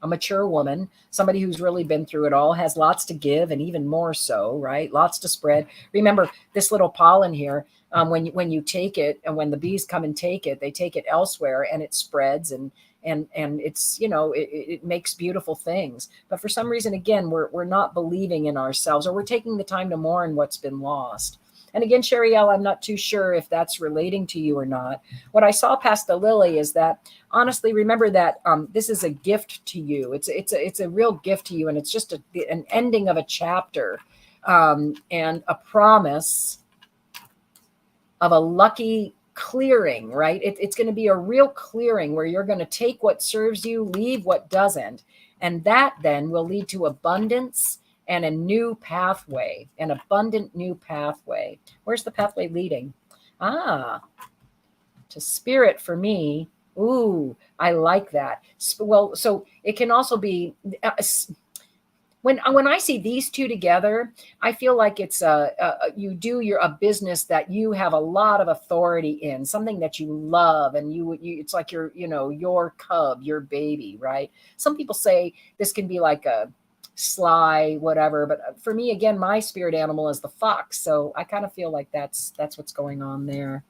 a mature woman, somebody who's really been through it all, has lots to give, and even more so, right? Lots to spread. Remember this little pollen here. When you take it, and when the bees come and take it, they take it elsewhere, and it spreads, and it's, you know, it makes beautiful things. But for some reason, again, we're not believing in ourselves, or we're taking the time to mourn what's been lost. And again, Sherry L., I'm not too sure if that's relating to you or not. What I saw past the lily is that, honestly, remember that this is a gift to you. It's a real gift to you, and it's just an ending of a chapter, and a promise of a lucky clearing, right? It's going to be a real clearing where you're going to take what serves you, leave what doesn't. And that then will lead to abundance and a new pathway, an abundant new pathway. Where's the pathway leading? To spirit for me. Ooh, I like that. Well, so it can also be when I see these two together, I feel like it's you do a business that you have a lot of authority in, something that you love, and you it's like your cub, your baby, right? Some people say this can be like a sly whatever, but for me, again, my spirit animal is the fox, so I kind of feel like that's what's going on there.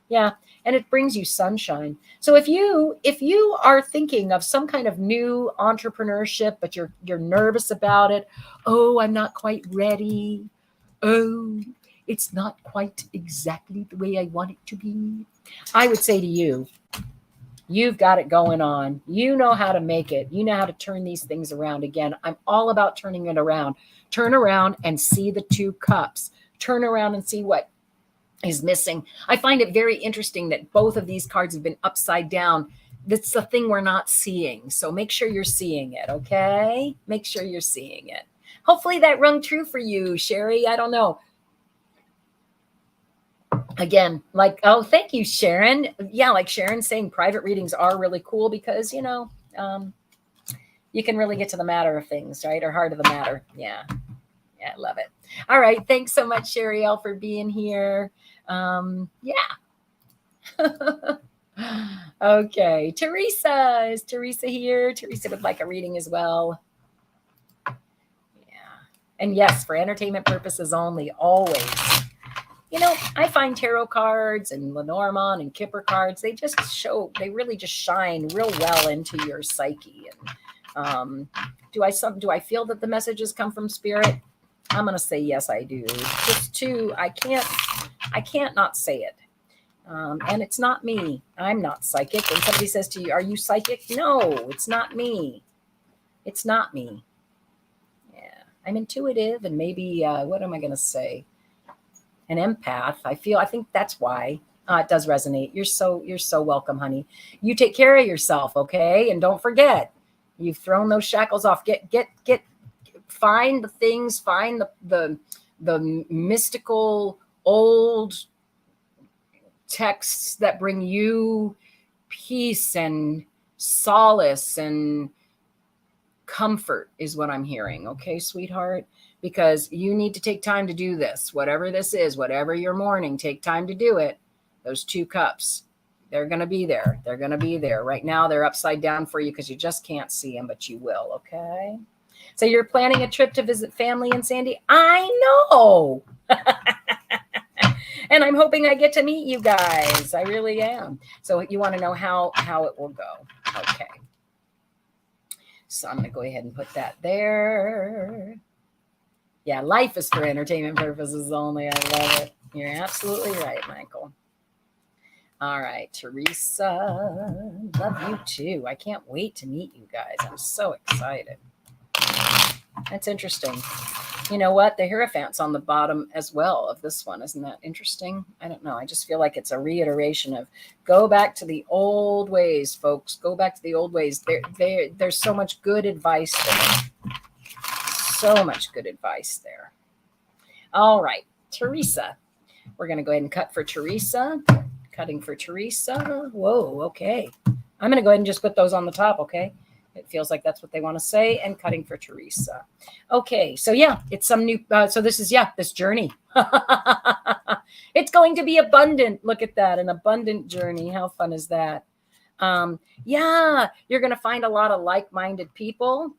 Yeah, and it brings you sunshine. So if you are thinking of some kind of new entrepreneurship, but you're nervous about it, oh, I'm not quite ready. Oh, it's not quite exactly the way I want it to be. I would say to you, you've got it going on. You know how to make it. You know how to turn these things around. Again, I'm all about turning it around. Turn around and see the 2 cups. Turn around and see what is missing. I find it very interesting that both of these cards have been upside down. That's the thing we're not seeing. So make sure you're seeing it, okay? Make sure you're seeing it. Hopefully that rung true for you, Sherry. I don't know. Again, like, oh, thank you, Sharon. Yeah, like Sharon saying private readings are really cool because, you can really get to the matter of things, right? Or heart of the matter. Yeah. Yeah, I love it. All right. Thanks so much, Sherry L., for being here. Yeah. Okay. Teresa. Is Teresa here? Teresa would like a reading as well. Yeah. And yes, for entertainment purposes only, always. I find tarot cards and Lenormand and Kipper cards, they really just shine real well into your psyche. And do I feel that the messages come from spirit? I'm going to say yes, I do. Just too, I can't not say it. And it's not me. I'm not psychic. When somebody says to you, are you psychic? No, it's not me. It's not me. Yeah, I'm intuitive and maybe, what am I going to say? An empath. I think that's why. It does resonate. You're so welcome, honey. You take care of yourself, okay? And don't forget, you've thrown those shackles off. Find the things, find the mystical old texts that bring you peace and solace and comfort is what I'm hearing. Okay, sweetheart? Because you need to take time to do this. Whatever this is, whatever you're mourning, take time to do it. Those 2 cups, they're going to be there. They're going to be there. Right now, they're upside down for you because you just can't see them, but you will, okay? So you're planning a trip to visit family in Sandy? I know. And I'm hoping I get to meet you guys. I really am. So you want to know how it will go. Okay. So I'm going to go ahead and put that there. Yeah, life is for entertainment purposes only. I love it. You're absolutely right, Michael. All right, Teresa. Love you too. I can't wait to meet you guys. I'm so excited. That's interesting. You know what? The Hierophant's on the bottom as well of this one. Isn't that interesting? I don't know. I just feel like it's a reiteration of go back to the old ways, folks. Go back to the old ways. There's so much good advice there. So much good advice there. All right, Teresa. We're going to go ahead and cut for Teresa. Cutting for Teresa. Whoa, okay. I'm going to go ahead and just put those on the top, okay? It feels like that's what they want to say. And cutting for Teresa. Okay, so yeah, it's some new, so this is, this journey. It's going to be abundant. Look at that, an abundant journey. How fun is that? You're going to find a lot of like-minded people.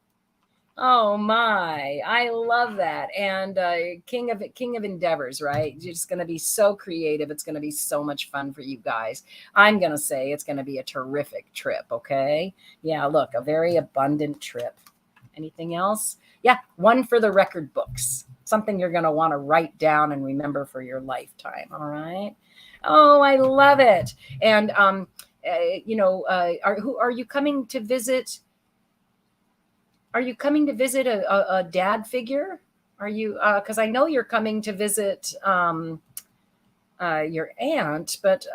Oh my, I love that. And king of endeavors, right? You're just going to be so creative. It's going to be so much fun for you guys. I'm going to say it's going to be a terrific trip. Okay. Yeah. Look, a very abundant trip. Anything else? Yeah. One for the record books, something you're going to want to write down and remember for your lifetime. All right. Oh, I love it. And, are you coming to visit? Are you coming to visit a dad figure? Are you, because I know you're coming to visit your aunt, but,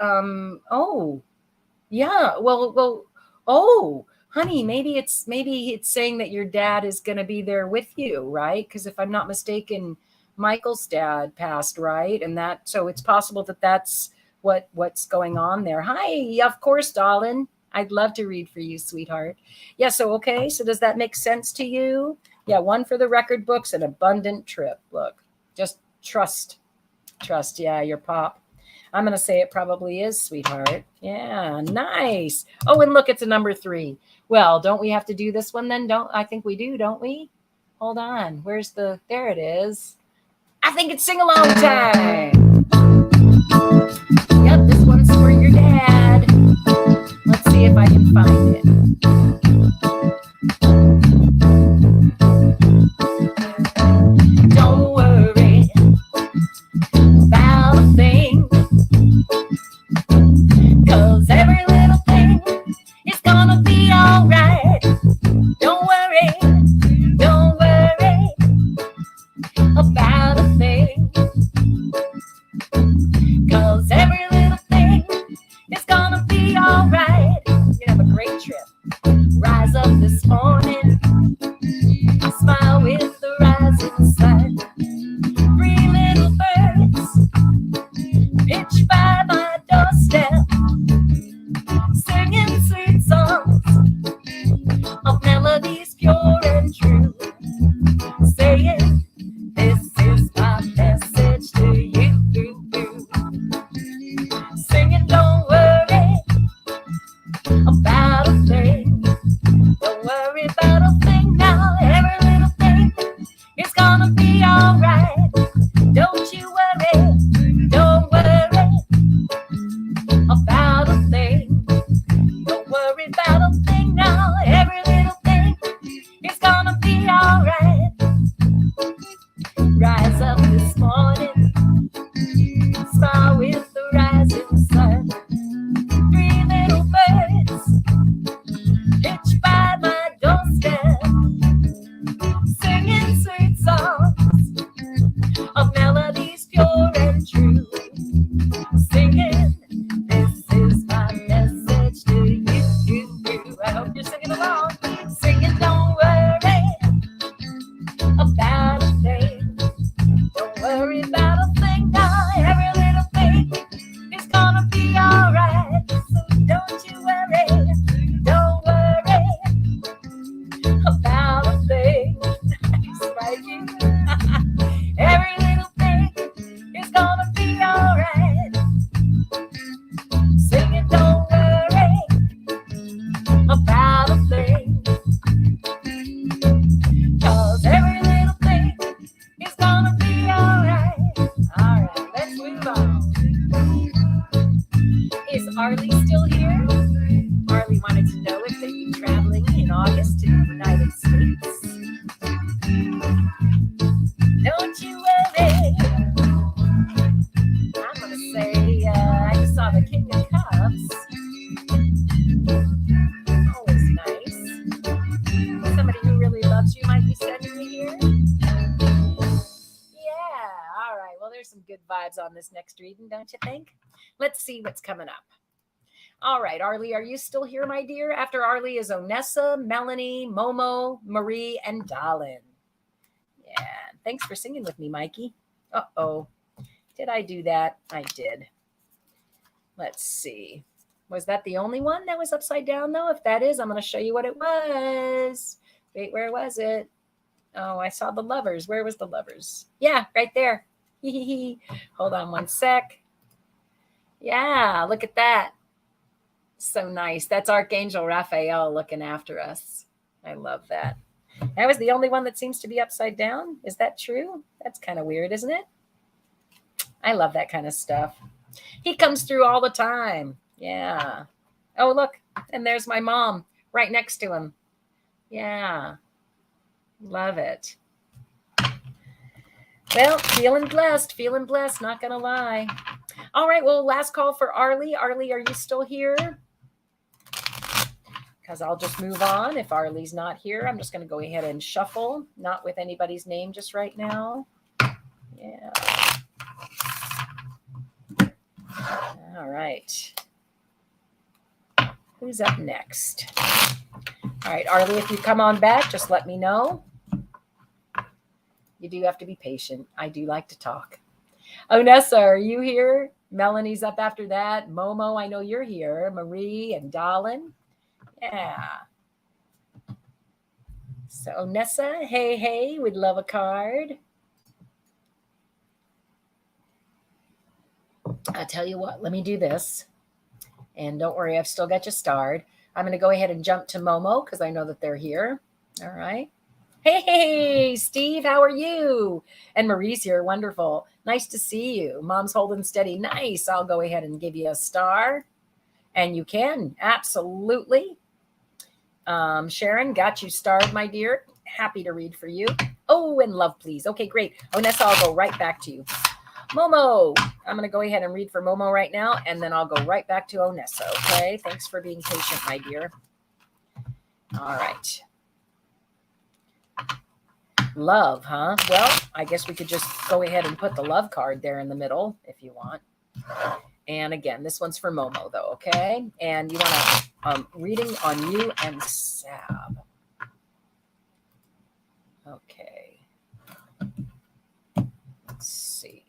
honey, maybe it's saying that your dad is going to be there with you, right? Because if I'm not mistaken, Michael's dad passed, right? And so it's possible that that's what's going on there. Hi, of course, darling. I'd love to read for you, sweetheart. Yeah, so does that make sense to you? Yeah, one for the record books, an abundant trip. Look, just trust. Yeah, your pop. I'm going to say it probably is, sweetheart. Yeah, nice. Oh, and look, it's a number 3. Well, don't we have to do this one then? I think we do, don't we? Hold on. There it is. I think it's sing-along time. Yep, this one's for your dad. Let's see if I can find it. Don't worry about a thing, 'cause every little thing is gonna be all right. Don't worry about a thing, 'cause every little thing is gonna be all right. You have a great trip. Rise up this morning, smile with the rising sun. 3 little birds pitch by my doorstep, singing sweet songs of melodies pure and true, saying, this is my message rise up this morning, smile with the rising sun. Three little birds hitched by my doorstep, singing sweet songs of melodies pure and true. Singing, this is my message to you. I hope you're singing along. Singing, don't worry about a thing. Don't worry about a thing now. Every little thing is gonna be alright. So don't you worry. Don't worry about a thing. Nice, Mikey. Every little thing is gonna be alright. Singing, don't worry about a thing. 'Cause every little thing is gonna be alright. Alright, let's move on. Is Arlie still here? Arlie wanted to know if they'd be traveling in August to the United States. Don't you worry. I'm gonna say I just saw the King of Cups. Always nice. Somebody who really loves you might be sending me here. Yeah, all right. Well, there's some good vibes on this next reading, don't you think? Let's see what's coming up. All right, Arlie, are you still here, my dear? After Arlie is Onessa, Melanie, Momo, Marie, and Dalin. Yeah, thanks for singing with me, Mikey. Uh-oh. Did I do that? I did. Let's see. Was that the only one that was upside down, though? If that is, I'm going to show you what it was. Wait, where was it? Oh, I saw the lovers. Where was the lovers? Yeah, right there. Hold on one sec. Yeah, look at that. So nice. That's Archangel Raphael looking after us. I love that. That was the only one that seems to be upside down. Is that true? That's kind of weird, isn't it? I love that kind of stuff. He comes through all the time. Yeah. Oh, look. And there's my mom right next to him. Yeah. Love it. Well, feeling blessed, not going to lie. All right. Well, last call for Arlie. Arlie, are you still here? Because I'll just move on. If Arlie's not here, I'm just going to go ahead and shuffle. Not with anybody's name just right now. Yeah. All right. Who's up next? All right, Arlie, if you come on back, just let me know. You do have to be patient. I do like to talk. Onessa, are you here? Melanie's up after that. Momo, I know you're here. Marie and Dalin. Yeah. So Onessa, hey, we'd love a card. I'll tell you what, let me do this. And don't worry, I've still got you starred. I'm going to go ahead and jump to Momo because I know that they're here. All right. Hey, Steve, how are you? And Marie's here. Wonderful. Nice to see you. Mom's holding steady. Nice. I'll go ahead and give you a star. And you can. Absolutely. Sharon, got you starred, my dear. Happy to read for you. Oh, and love, please. Okay, great. Onessa, I'll go right back to you. Momo, I'm going to go ahead and read for Momo right now, and then I'll go right back to Onessa, okay? Thanks for being patient, my dear. All right. Love, huh? Well, I guess we could just go ahead and put the love card there in the middle if you want. And again, this one's for Momo, though, okay? And you want a reading on you and Sab. Okay. Let's see.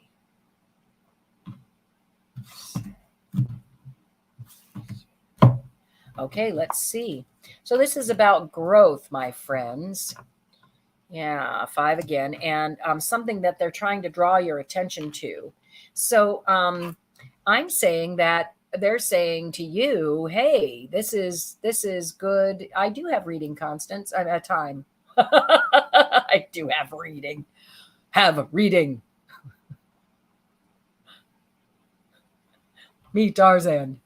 Okay, let's see. So this is about growth, my friends. Yeah, 5 again. And something that they're trying to draw your attention to. So I'm saying that they're saying to you, hey, this is good. I do have reading constants at time. I do have reading. Have reading. Me, Tarzan.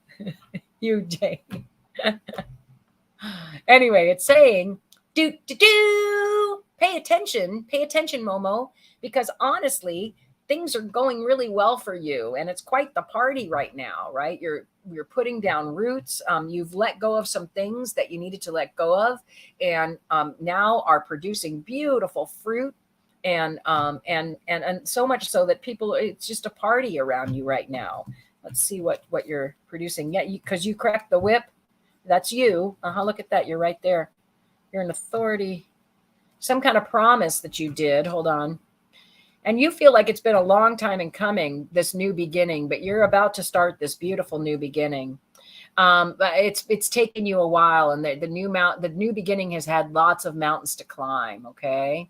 You, Jane. Anyway, it's saying Pay attention, Momo, because honestly, things are going really well for you, and it's quite the party right now, right? You're putting down roots. You've let go of some things that you needed to let go of, and now are producing beautiful fruit, and so much so that people, it's just a party around you right now. Let's see what you're producing. Yeah, because you cracked the whip. That's you. Look at that. You're right there. You're an authority. Some kind of promise that you did. Hold on. And you feel like it's been a long time in coming, this new beginning, but you're about to start this beautiful new beginning. But it's taken you a while, and the new beginning has had lots of mountains to climb. Okay.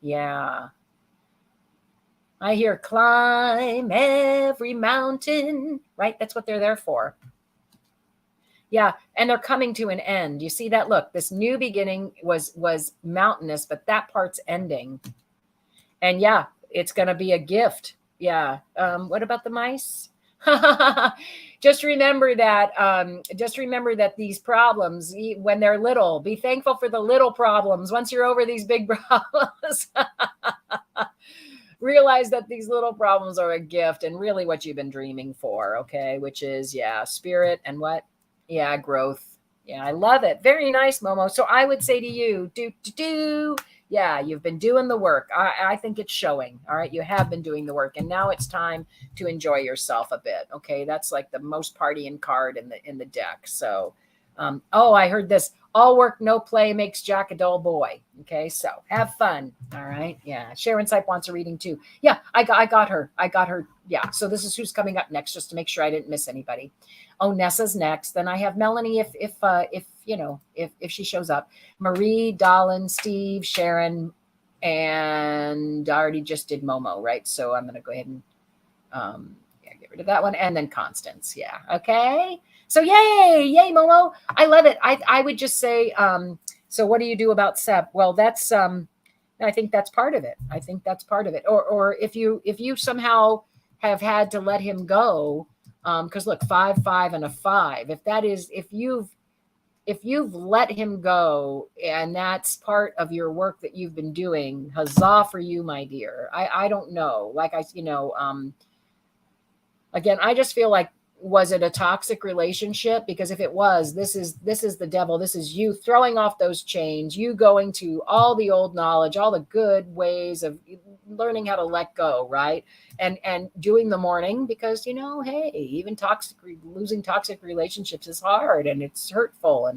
Yeah. I hear climb every mountain, right? That's what they're there for. Yeah, and they're coming to an end. You see that? Look, this new beginning was mountainous, but that part's ending. And yeah, it's going to be a gift. Yeah. What about the mice? Just remember that. Just remember that these problems, when they're little, be thankful for the little problems. Once you're over these big problems, realize that these little problems are a gift and really what you've been dreaming for. Okay, which is spirit and what. Yeah, growth. Yeah, I love it. Very nice, Momo. So I would say to you, yeah, you've been doing the work. I think it's showing. All right, you have been doing the work, and now it's time to enjoy yourself a bit. Okay, that's like the most partying card in the deck. So, I heard this. All work, no play makes Jack a dull boy. Okay, so have fun. All right, yeah. Sharon Sipe wants a reading too. Yeah, I got her. Yeah. So this is who's coming up next, just to make sure I didn't miss anybody. Oh, Nessa's next. Then I have Melanie if she shows up. Marie, Dolan, Steve, Sharon, and I already just did Momo, right? So I'm gonna go ahead and get rid of that one, and then Constance. Yeah. Okay. So yay, Momo. I love it. I would just say, so what do you do about Sep? Well, that's I think that's part of it. Or if you somehow have had to let him go, because look, 5, 5, and a 5. If you've let him go, and that's part of your work that you've been doing, huzzah for you, my dear. I don't know. Like again, I just feel like, was it a toxic relationship? Because if it was, this is the devil. This is you throwing off those chains, you going to all the old knowledge, all the good ways of learning how to let go, right? And doing the mourning, because hey, even losing toxic relationships is hard, and it's hurtful,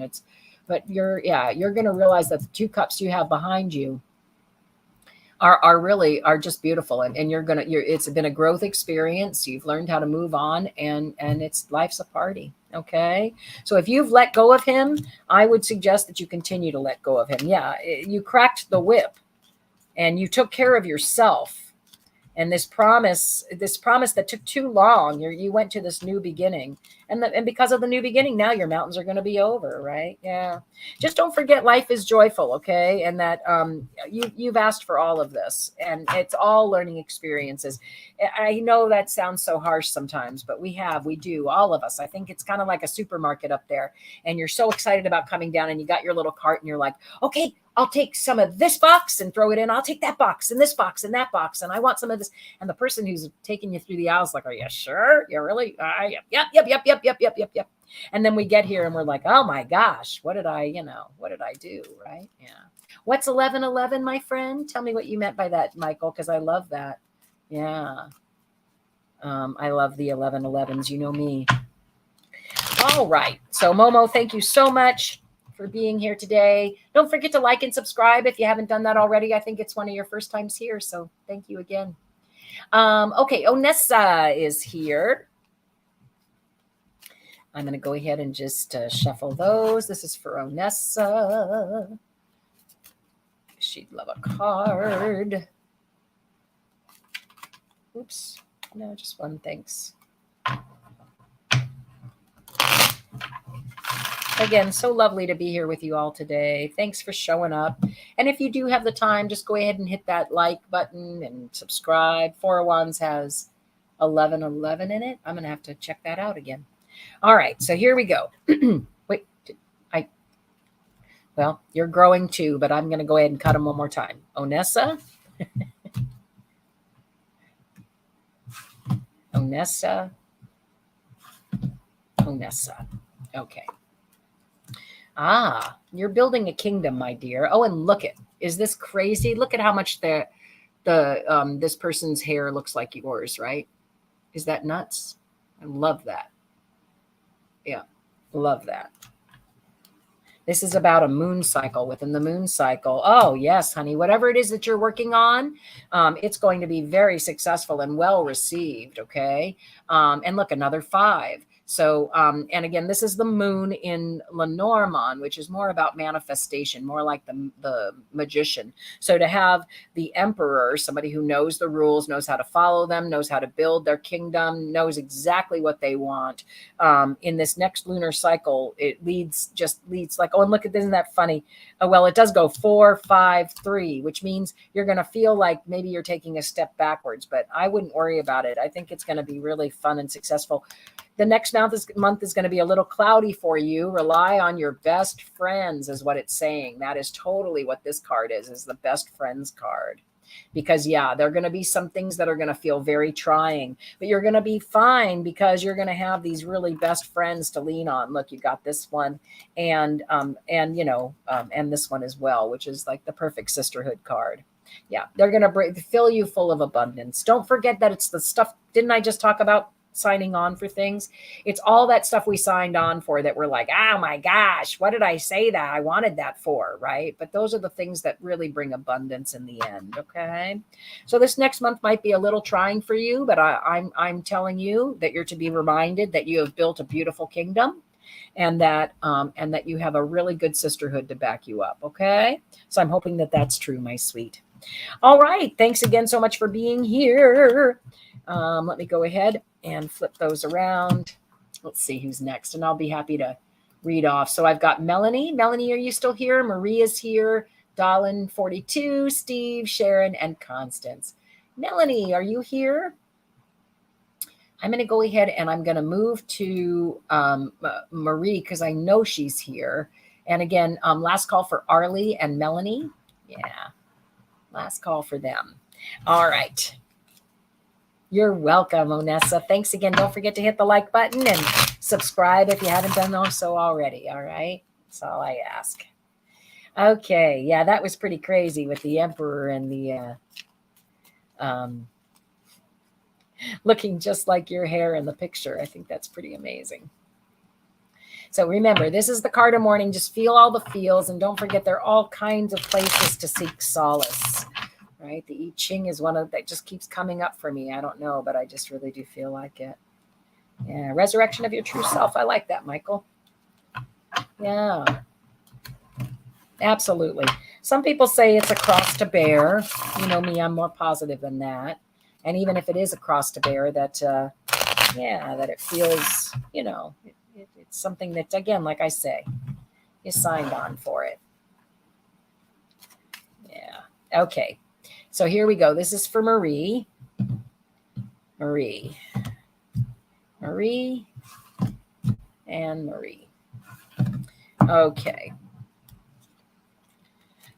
but you're going to realize that the 2 cups you have behind you are just beautiful, and it's been a growth experience. You've learned how to move on, and life's a party. Okay, so if you've let go of him, I would suggest that you continue to let go of him. Yeah, you cracked the whip, and you took care of yourself. And this promise that took too long, you went to this new beginning, and because of the new beginning, now your mountains are going to be over, right? Yeah. Just don't forget, life is joyful, okay? And that you've asked for all of this, and it's all learning experiences. I know that sounds so harsh sometimes, but we do, all of us. I think it's kind of like a supermarket up there, and you're so excited about coming down, and you got your little cart, and you're like, okay, I'll take some of this box and throw it in. I'll take that box and this box and that box. And I want some of this. And the person who's taking you through the aisles like, are you sure? You're really? Yep. And then we get here and we're like, oh my gosh, what did I do? Right? Yeah. What's 1111, my friend? Tell me what you meant by that, Michael, because I love that. Yeah. I love the 1111s. You know me. All right. So Momo, thank you so much for being here today. Don't forget to like and subscribe if you haven't done that already. I think it's one of your first times here, so thank you again. Okay, Onessa is here. I'm going to go ahead and just shuffle those. This is for Onessa. She'd love a card. Oops. No, just one, thanks. Again, so lovely to be here with you all today. Thanks for showing up. And if you do have the time, just go ahead and hit that like button and subscribe. 401s has 1111 in it. I'm going to have to check that out again. All right, so here we go. Wait, Well, you're growing too, but I'm going to go ahead and cut them one more time. Onessa. Onessa. Onessa. Okay. Ah, you're building a kingdom, my dear. Oh, and look at, is this crazy? Look at how much this person's hair looks like yours, right? Is that nuts? I love that. Yeah, love that. This is about a moon cycle within the moon cycle. Oh, yes, honey. Whatever it is that you're working on, it's going to be very successful and well received. Okay. And look, another 5. So, and again, this is the moon in Lenormand, which is more about manifestation, more like the magician. So to have the emperor, somebody who knows the rules, knows how to follow them, knows how to build their kingdom, knows exactly what they want. In this next lunar cycle, it leads like, oh, and look at, isn't that funny? Well, it does go 4, 5, 3, which means you're going to feel like maybe you're taking a step backwards, but I wouldn't worry about it. I think it's going to be really fun and successful. The next month is going to be a little cloudy for you. Rely on your best friends is what it's saying. That is totally what this card is the best friends card. Because yeah, there are going to be some things that are going to feel very trying, but you're going to be fine because you're going to have these really best friends to lean on. Look, you got this one and this one as well, which is like the perfect sisterhood card. Yeah, they're going to fill you full of abundance. Don't forget that it's the stuff. Didn't I just talk about signing on for things? It's all that stuff we signed on for that we're like, oh my gosh, what did I say that I wanted that for, right? But those are the things that really bring abundance in the end. Okay, so this next month might be a little trying for you, but I'm telling you that you're to be reminded that you have built a beautiful kingdom, and that you have a really good sisterhood to back you up. Okay, so I'm hoping that that's true, my sweet. All right, thanks again so much for being here. Let me go ahead and flip those around. Let's see who's next, and I'll be happy to read off. So I've got Melanie. Melanie, are you still here? Maria's here. Dahlin, 42, Steve, Sharon, and Constance. Melanie, are you here? I'm going to go ahead and I'm going to move to Marie because I know she's here. And again, last call for Arlie and Melanie. Yeah, last call for them. All right. You're welcome, Onessa. Thanks again. Don't forget to hit the like button and subscribe if you haven't done so already. All right. That's all I ask. Okay. Yeah, that was pretty crazy with the emperor and the looking just like your hair in the picture. I think that's pretty amazing. So remember, this is the card of morning. Just feel all the feels, and don't forget there are all kinds of places to seek solace. Right? The I Ching is one of that just keeps coming up for me. I don't know, but I just really do feel like it. Yeah. Resurrection of your true self. I like that, Michael. Yeah. Absolutely. Some people say it's a cross to bear. You know me, I'm more positive than that. And even if it is a cross to bear, that, that it feels, it's something that, again, like I say, you signed on for it. Yeah. Okay. So here we go. This is for Marie. Marie, and Marie. Okay.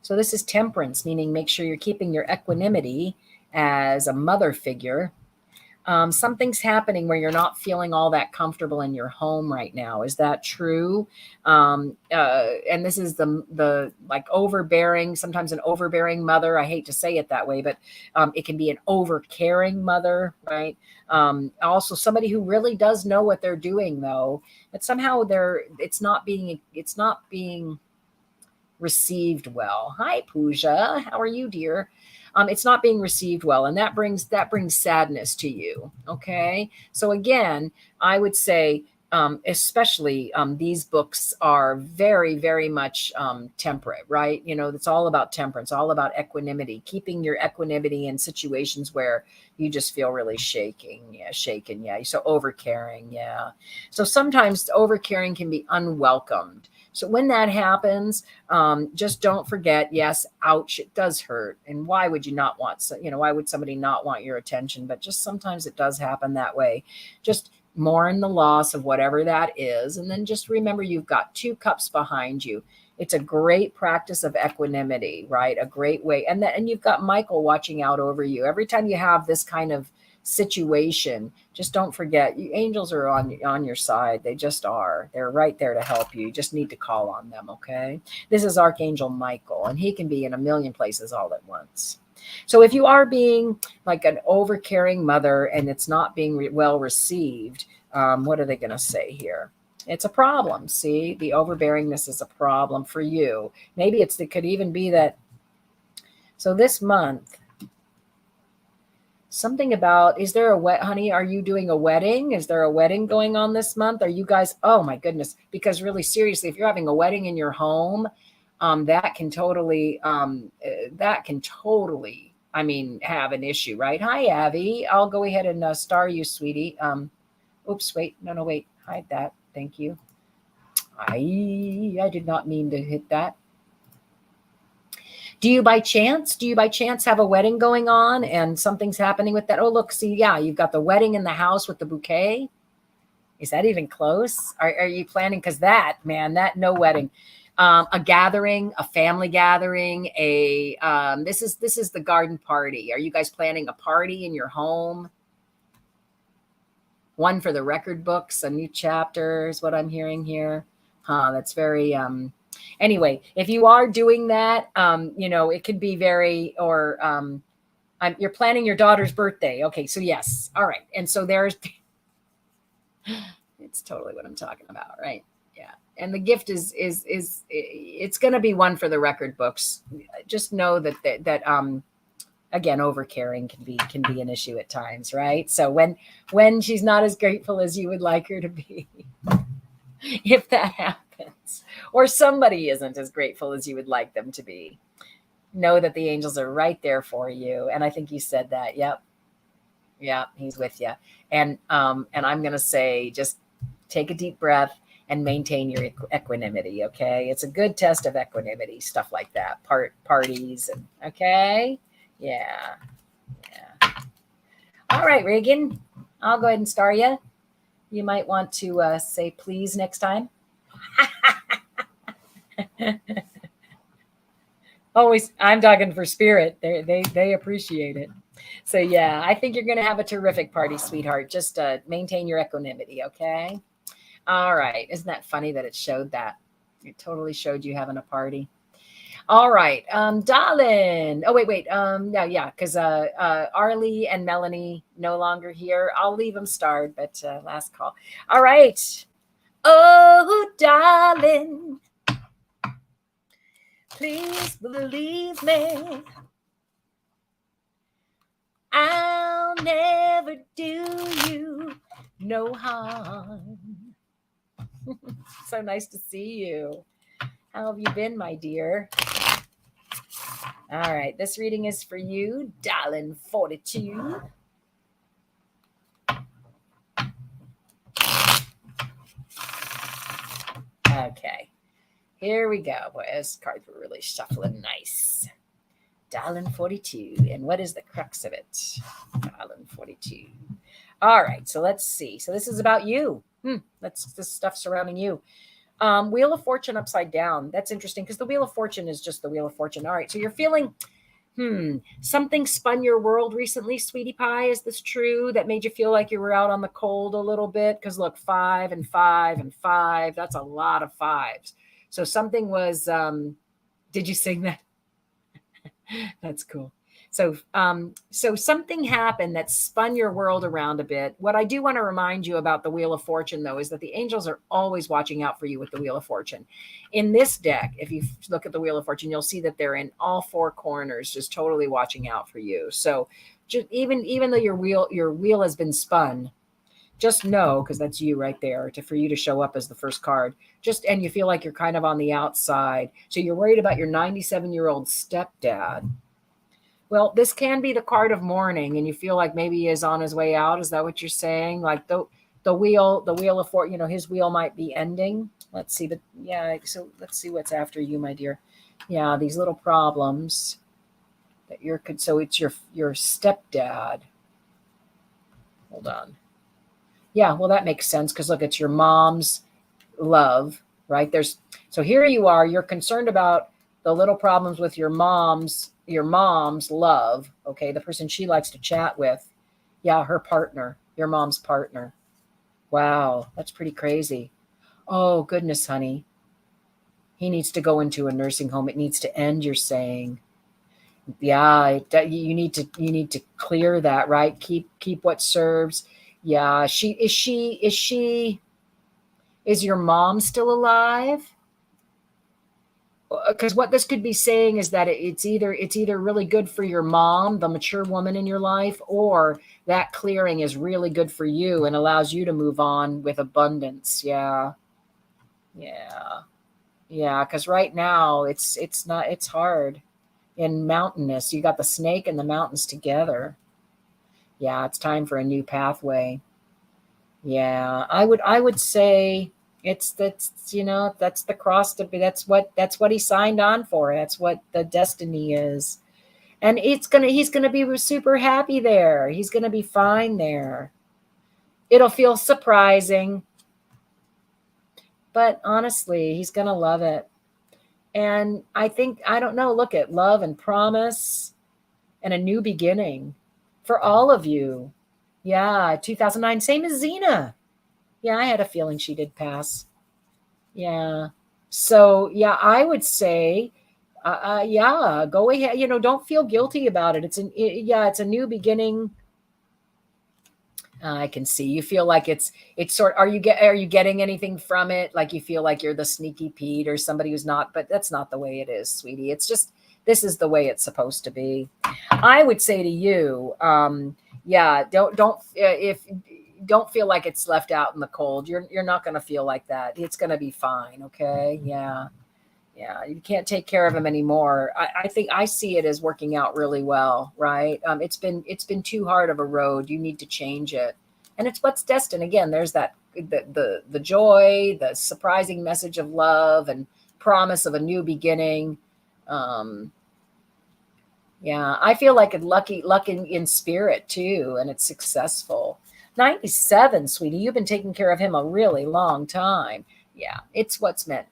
So this is temperance, meaning make sure you're keeping your equanimity as a mother figure. Something's happening where you're not feeling all that comfortable in your home right now. Is that true? And this is the like overbearing, sometimes an overbearing mother. I hate to say it that way, but it can be an overcaring mother, right? Also somebody who really does know what they're doing, though, but somehow it's not being received well. Hi, Pooja. How are you, dear? It's not being received well, and that brings sadness to you. Okay, so again, I would say, especially these books are very, very much temperate, right? It's all about temperance, all about equanimity, keeping your equanimity in situations where you just feel really shaken. Yeah. So overcaring, yeah. So sometimes overcaring can be unwelcomed. So when that happens, just don't forget, yes, ouch, it does hurt. And why would you not want, why would somebody not want your attention? But just sometimes it does happen that way. Just mourn the loss of whatever that is. And then just remember, you've got 2 cups behind you. it's a great practice of equanimity, right? A great way. And you've got Michael watching out over you. Every time you have this kind of situation, just don't forget, you angels are on your side. They just are. They're right there to help you. You just need to call on them, okay? This is Archangel Michael, and he can be in a million places all at once. So if you are being like an overcaring mother and it's not being well received, what are they going to say here? It's a problem. See, the overbearingness is a problem for you. Maybe it could even be that. So this month, something about, is there honey, are you doing a wedding? Is there a wedding going on this month? Are you guys, oh my goodness, because really seriously, if you're having a wedding in your home, that can totally, I mean, have an issue, right? Hi, Abby. I'll go ahead and star you, sweetie. Oops, wait, no, wait, hide that. Thank you. I did not mean to hit that. Do you by chance have a wedding going on and something's happening with that? Oh, look, see, yeah, you've got the wedding in the house with the bouquet. Is that even close? Are you planning? Because that no wedding. A gathering, a family gathering, this is the garden party. Are you guys planning a party in your home? One for the record books, a new chapter is what I'm hearing here. That's very, anyway, if you are doing that, it could be very, or you're planning your daughter's birthday. Okay, so yes. All right. And so there's, it's totally what I'm talking about, right? Yeah. And the gift is it's going to be one for the record books. Just know that again, overcaring can be an issue at times, right? So when she's not as grateful as you would like her to be, if that happens, or somebody isn't as grateful as you would like them to be, know that the angels are right there for you. And I think you said that. Yep, he's with you. And I'm going to say, just take a deep breath and maintain your equanimity. Okay, it's a good test of equanimity, stuff like that. Parties and okay. Yeah. All right, Reagan, I'll go ahead and star you. You might want to say please next time. Always, I'm talking for spirit. They appreciate it. So yeah, I think you're going to have a terrific party, sweetheart. Just maintain your equanimity, okay? All right. Isn't that funny that it showed that? It totally showed you having a party. All right. Darlin. Oh, wait. Yeah, because Arlie and Melanie no longer here. I'll leave them starred, but last call. All right. Oh, darling, please believe me. I'll never do you no harm. So nice to see you. How have you been, my dear? All right, this reading is for you, darling 42. Okay, here we go. Boy, those cards were really shuffling nice. Darling 42, and what is the crux of it? Darling 42. All right, so let's see. So this is about you. That's the stuff surrounding you. Wheel of Fortune upside down. That's interesting because the Wheel of Fortune is just the Wheel of Fortune. All right, so you're feeling, something spun your world recently, sweetie pie. Is this true? That made you feel like you were out on the cold a little bit? Because look, 5 and 5 and 5. That's a lot of fives. So something was, did you sing that? That's cool. So something happened that spun your world around a bit. What I do want to remind you about the Wheel of Fortune, though, is that the angels are always watching out for you with the Wheel of Fortune. In this deck, if you look at the Wheel of Fortune, you'll see that they're in all four corners, just totally watching out for you. So just even though your wheel has been spun, just know, because that's you right there, for you to show up as the first card. And you feel like you're kind of on the outside. So you're worried about your 97-year-old stepdad. Well, this can be the card of mourning, and you feel like maybe he is on his way out. Is that what you're saying? Like the wheel of Fortune, his wheel might be ending. Let's see. So let's see what's after you, my dear. Yeah, these little problems that so it's your stepdad. Hold on. Yeah, well, that makes sense because look, it's your mom's love right? So here you are, you're concerned about the little problems with your mom's love, okay, the person she likes to chat with. Yeah, her partner, your mom's partner. Wow, that's pretty crazy. Oh, goodness, honey. He needs to go into a nursing home. It needs to end, you're saying. Yeah, you need to clear that, right? Keep what serves. Yeah, is your mom still alive? Because what this could be saying is that it's either really good for your mom, the mature woman in your life, or that clearing is really good for you and allows you to move on with abundance. Yeah. Yeah. Yeah, because right now it's hard and mountainous. You got the snake and the mountains together. Yeah, it's time for a new pathway. Yeah, I would say that's the cross to be. That's what he signed on for. That's what the destiny is. And he's gonna be super happy there. He's gonna be fine there. It'll feel surprising, but honestly, he's gonna love it. And I don't know, look at love and promise and a new beginning for all of you. Yeah, 2009, same as Zina. Yeah, I had a feeling she did pass. Yeah. So, yeah, I would say, yeah, go ahead. Don't feel guilty about it. Yeah, it's a new beginning. I can see you feel like it's sort. Are you getting anything from it? Like you feel like you're the sneaky Pete or somebody who's not, but that's not the way it is, sweetie. It's just this is the way it's supposed to be. I would say to you, yeah, don't feel like it's left out in the cold. You're not going to feel like that. It's going to be fine. Okay. Yeah. Yeah, you can't take care of him anymore. I think I see it as working out really well, right? It's been too hard of a road. You need to change it, and it's what's destined. Again, there's that the joy, the surprising message of love and promise of a new beginning. Um, yeah, I feel like a luck in spirit too, and it's successful. 97, sweetie, you've been taking care of him a really long time. Yeah, it's what's meant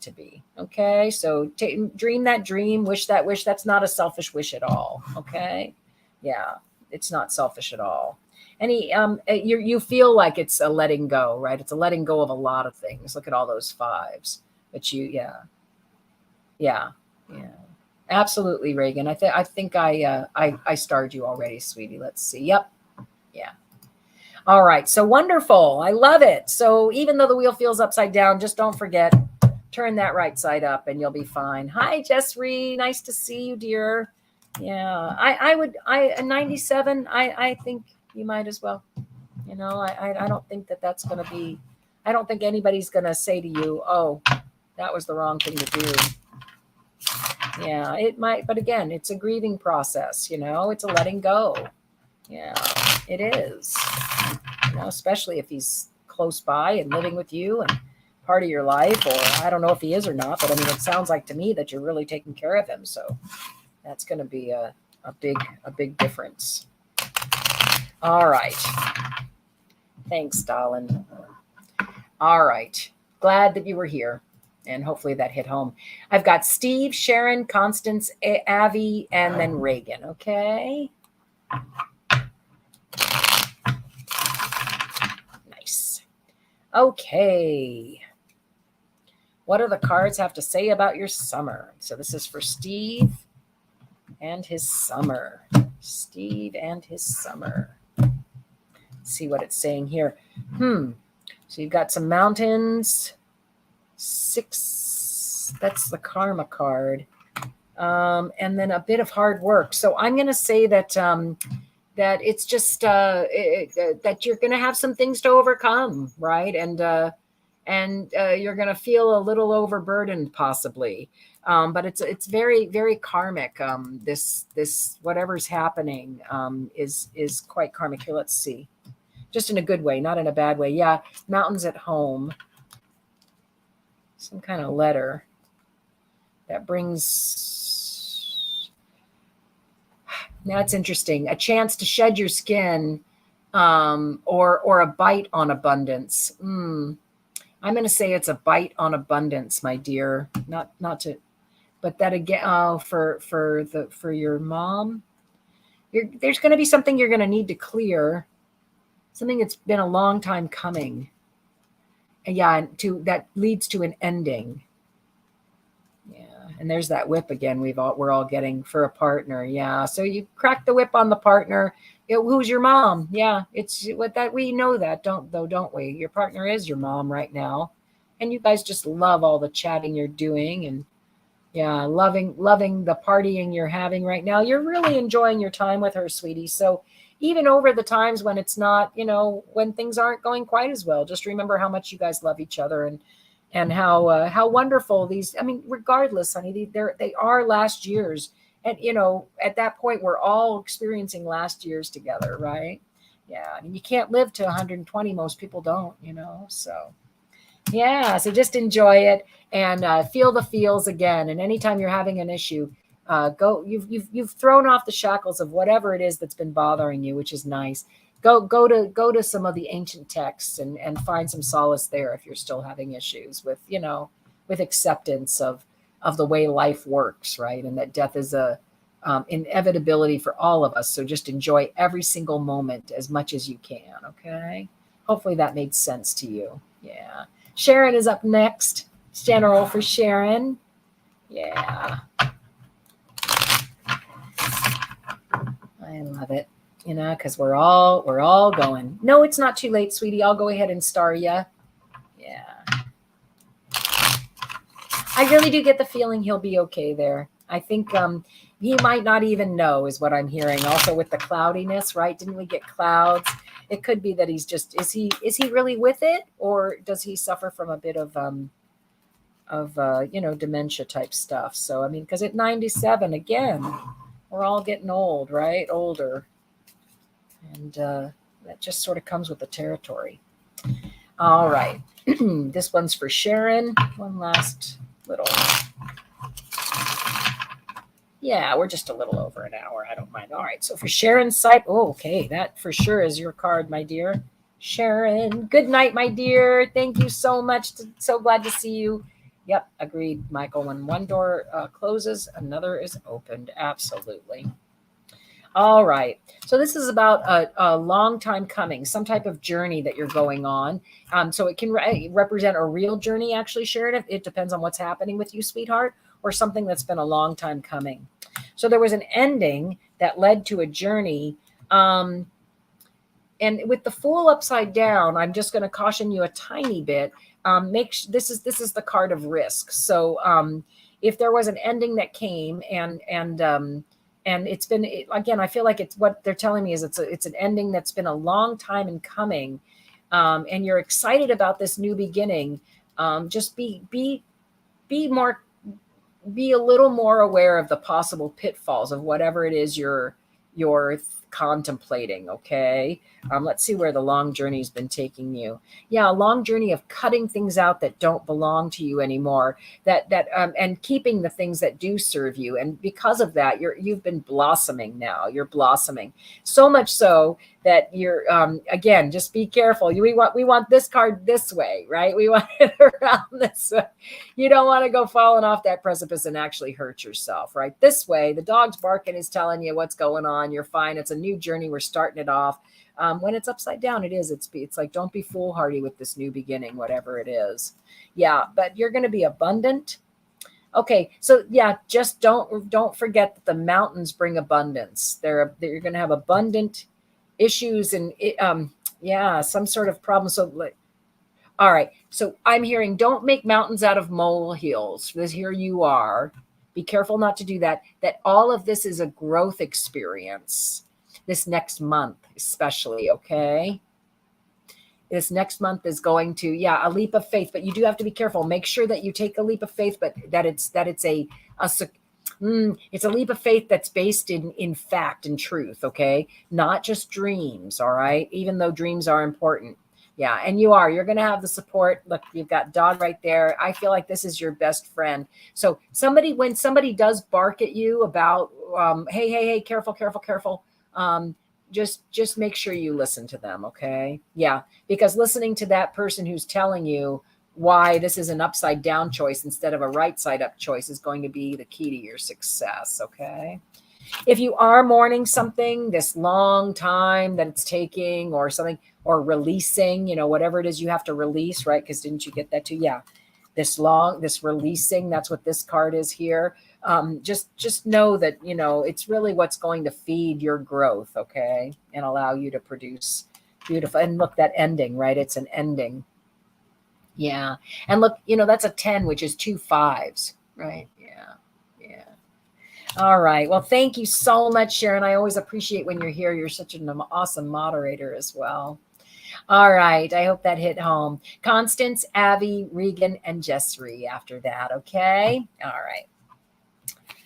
to be. Okay, so dream that dream, wish that wish. That's not a selfish wish at all. Okay, yeah, it's not selfish at all. You feel like it's a letting go, right? It's a letting go of a lot of things. Look at all those fives. But yeah, yeah, yeah. Absolutely, Reagan. I think I starred you already, sweetie. Let's see. Yep. Yeah. All right. So wonderful. I love it. So even though the wheel feels upside down, just don't forget, turn that right side up and you'll be fine. Hi, Jessree. Nice to see you, dear. Yeah. I would 97. I think you might as well. I don't think that's gonna be I don't think anybody's gonna say to you, oh, that was the wrong thing to do. Yeah, it might, but again, it's a grieving process, it's a letting go. Yeah, it is. Especially if he's close by and living with you and part of your life, or I don't know if he is or not, but I mean, it sounds like to me that you're really taking care of him. So that's going to be a big difference. All right. Thanks, darling. All right. Glad that you were here. And hopefully that hit home. I've got Steve, Sharon, Constance, Avi, and then Reagan. Okay. Nice. Okay. What do the cards have to say about your summer? So this is for Steve and his summer. Steve and his summer. Let's see what it's saying here. So you've got some mountains. 6, that's the karma card, and then a bit of hard work. So I'm going to say that that it's just that you're going to have some things to overcome, right? And you're going to feel a little overburdened possibly, but it's very, very karmic. This whatever's happening is quite karmic. Here, let's see, just in a good way, not in a bad way. Yeah, mountains at home. Some kind of letter that brings, now it's interesting, a chance to shed your skin, or a bite on abundance. I'm going to say it's a bite on abundance, my dear. Not to, but that again, oh, for your mom, there's going to be something you're going to need to clear, something that's been a long time coming. And yeah, that leads to an ending. Yeah, and there's that whip again. We're all getting for a partner. Yeah, so you crack the whip on the partner. Who's your mom? Yeah, it's what that we know that don't we? Your partner is your mom right now, and you guys just love all the chatting you're doing, and yeah, loving the partying you're having right now. You're really enjoying your time with her, sweetie. So even over the times when it's not, when things aren't going quite as well, just remember how much you guys love each other, and how wonderful these. I mean, regardless, honey, they are last years, and at that point we're all experiencing last years together, right? Yeah, I mean, you can't live to 120. Most people don't, so. Yeah, so just enjoy it and feel the feels again. And anytime you're having an issue, go. You've thrown off the shackles of whatever it is that's been bothering you, which is nice. Go to some of the ancient texts and find some solace there if you're still having issues with acceptance of the way life works, right? And that death is a inevitability for all of us. So just enjoy every single moment as much as you can. Okay. Hopefully that made sense to you. Yeah. Sharon is up next. General for Sharon. Yeah. I love it. Because we're all going. No, it's not too late, sweetie. I'll go ahead and star you. Yeah. I really do get the feeling he'll be okay there. I think he might not even know is what I'm hearing. Also with the cloudiness, right? Didn't we get clouds? It could be that he's just is he really with it, or does he suffer from a bit of dementia type stuff? So I mean, because at 97 again, we're all getting old, right? Older, and that just sort of comes with the territory. All right, this one's for Sharon. One last little. Yeah, we're just a little over an hour. I don't mind. All right. So for Sharon's side, okay, that for sure is your card, my dear. Sharon, good night, my dear. Thank you so much. So glad to see you. Yep, agreed, Michael. When one door closes, another is opened. Absolutely. All right. So this is about a long time coming, some type of journey that you're going on. So it can represent a real journey, actually, Sharon. It depends on what's happening with you, sweetheart, or something that's been a long time coming. So there was an ending that led to a journey. And with the Fool upside down, I'm just going to caution you a tiny bit. This is the card of risk. So if there was an ending that came and it's been again, I feel like it's what they're telling me is it's an ending that's been a long time in coming, and you're excited about this new beginning. Just be a little more aware of the possible pitfalls of whatever it is you're contemplating. Okay. Let's see where the long journey has been taking you. Yeah, a long journey of cutting things out that don't belong to you anymore, and keeping the things that do serve you. And because of that, you've been blossoming now. You're blossoming so much so that you're again, just be careful. We want this card this way, right? We want it around this way. You don't want to go falling off that precipice and actually hurt yourself, right? This way, the dog's barking is telling you what's going on. You're fine. It's a new journey. We're starting it off. When it's upside down, it's like, don't be foolhardy with this new beginning, whatever it is. Yeah, but you're going to be abundant. Okay, so yeah, just don't forget that the mountains bring abundance. You're going to have abundant issues and some sort of problem. So all right, so I'm hearing don't make mountains out of molehills. Here you are. Be careful not to do that. That all of this is a growth experience. This next month, especially, okay? This next month is going to, a leap of faith, but you do have to be careful. Make sure that you take a leap of faith, but that it's a leap of faith that's based in fact and truth, okay? Not just dreams, all right? Even though dreams are important. Yeah, and you're going to have the support. Look, you've got dog right there. I feel like this is your best friend. So when somebody does bark at you about, hey, careful, just make sure you listen to them. Okay. Yeah. Because listening to that person who's telling you, why this is an upside down choice instead of a right side up choice is going to be the key to your success. Okay. If you are mourning something, this long time that it's taking or something, or releasing, whatever it is you have to release, right? Because didn't you get that too? Yeah. This releasing, that's what this card is here. Just know that, it's really what's going to feed your growth. Okay. And allow you to produce beautiful. And look, that ending, right? It's an ending. Yeah. And look, that's a 10, which is 2 5s, right? Yeah. Yeah. All right. Well, thank you so much, Sharon. I always appreciate when you're here. You're such an awesome moderator as well. All right. I hope that hit home. Constance, Abby, Regan, and Jessry after that. Okay. All right.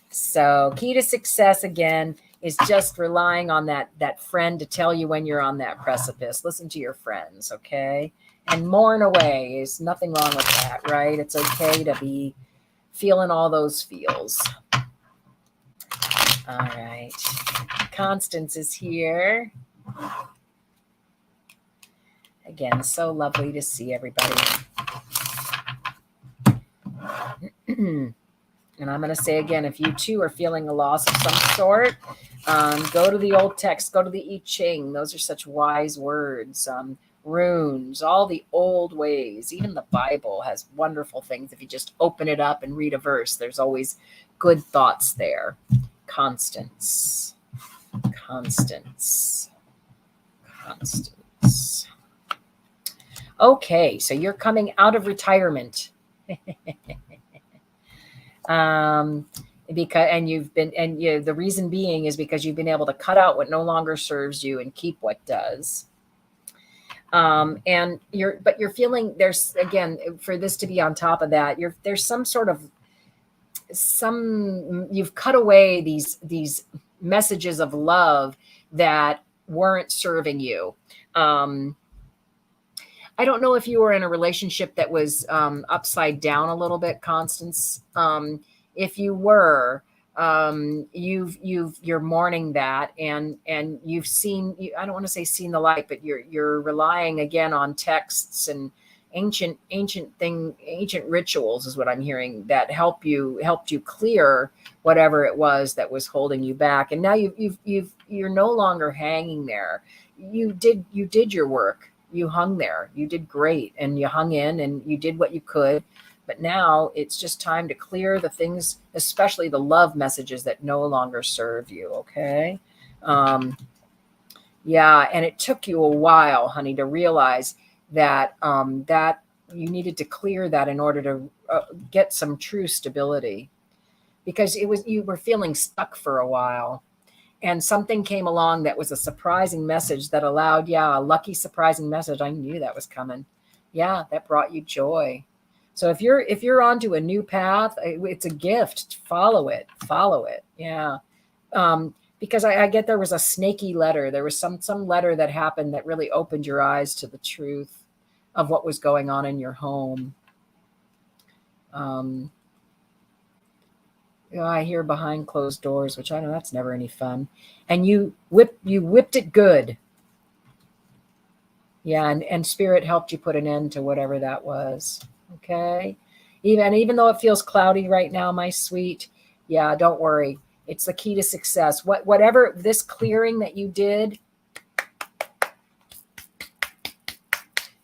So key to success again is just relying on that friend to tell you when you're on that precipice. Listen to your friends. Okay. And mourn away. There's nothing wrong with that, right? It's okay to be feeling all those feels. All right. Constance is here. Again, so lovely to see everybody. And I'm going to say again, if you too are feeling a loss of some sort, go to the old text, go to the I Ching. Those are such wise words. Runes, all the old ways. Even the Bible has wonderful things. If you just open it up and read a verse, there's always good thoughts there. Constance. Okay, so you're coming out of retirement. The reason being is because you've been able to cut out what no longer serves you and keep what does. And you're feeling there's, again, for this to be on top of that, there's you've cut away these messages of love that weren't serving you. I don't know if you were in a relationship that was upside down a little bit, Constance. If you were, you're mourning that, and you've seen. I don't want to say seen the light, but you're relying again on texts and ancient rituals is what I'm hearing that helped you clear whatever it was that was holding you back. And now you're no longer hanging there. You did your work. You hung there. You did great, and you hung in, and you did what you could. But now it's just time to clear the things, especially the love messages that no longer serve you. Okay. Yeah. And it took you a while, honey, to realize that that you needed to clear that in order to get some true stability, because you were feeling stuck for a while. And something came along that was a surprising message that allowed, a lucky surprising message. I knew that was coming. Yeah, that brought you joy. So if you're onto a new path, it's a gift. Follow it. Yeah. Because I get there was a snaky letter. There was some letter that happened that really opened your eyes to the truth of what was going on in your home. I hear behind closed doors, which I know that's never any fun. And you whipped it good. Yeah, and Spirit helped you put an end to whatever that was. Okay. Even though it feels cloudy right now, my sweet, don't worry. It's the key to success. Whatever this clearing that you did,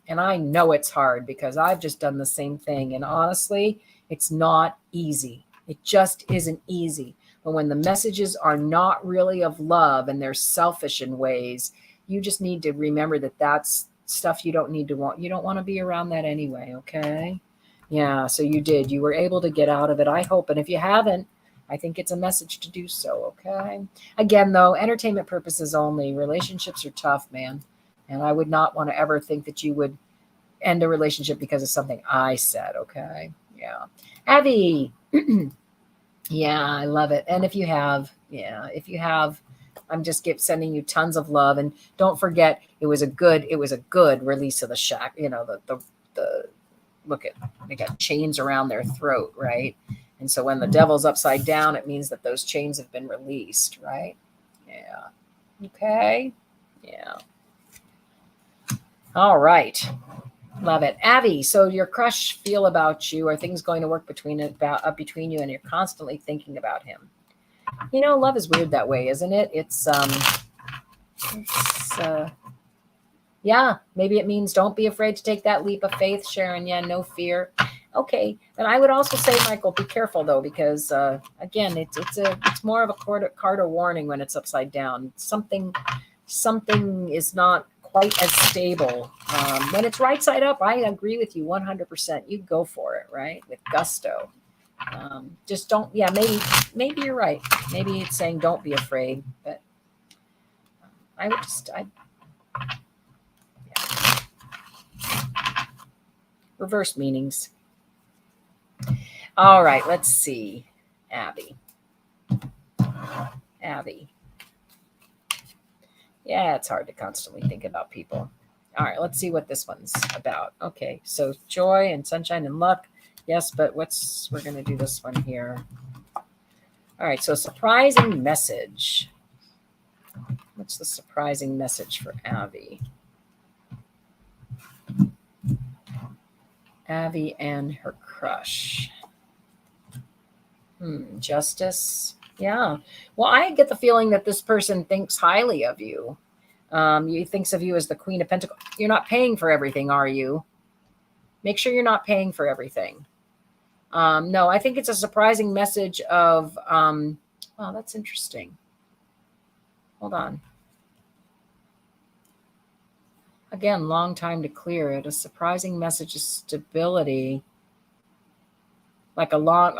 and I know it's hard because I've just done the same thing. And honestly, it's not easy. It just isn't easy. But when the messages are not really of love and they're selfish in ways, you just need to remember that that's stuff you don't need to want. You don't want to be around that anyway. Okay. Yeah. So you were able to get out of it, I hope. And if you haven't, I think it's a message to do so. Okay. Again, though, entertainment purposes only. Relationships are tough, man. And I would not want to ever think that you would end a relationship because of something I said. Okay. Yeah. Abby. Yeah, I love it. And if you have, I'm just sending you tons of love. And don't forget, it was a good release of the shack. The look at, they got chains around their throat, right? And so when the devil's upside down, it means that those chains have been released, right? Yeah. Okay. Yeah. All right. Love it. Abby, so your crush feel about you? Are things going to work between you, and you're constantly thinking about him? You know, love is weird that way, isn't it? It's yeah, maybe it means don't be afraid to take that leap of faith, Sharon. Yeah, no fear. Okay, and I would also say, Michael, be careful though, because again, it's more of a card of warning when it's upside down. Something is not quite as stable. When it's right side up, I agree with you 100%. You go for it, right, with gusto. Just don't. Yeah, maybe you're right. Maybe it's saying don't be afraid, but I would just reverse meanings. All right, let's see. Abby. Yeah, it's hard to constantly think about people. All right, let's see what this one's about. Okay, so joy and sunshine and luck. Yes, but we're going to do this one here. All right, so surprising message. What's the surprising message for Abby? Abby and her crush. Justice. Yeah. Well, I get the feeling that this person thinks highly of you. He thinks of you as the Queen of Pentacles. You're not paying for everything, are you? Make sure you're not paying for everything. No, I think it's a surprising message of, oh, that's interesting. Hold on. Again, long time to clear it. A surprising message of stability. Like a long,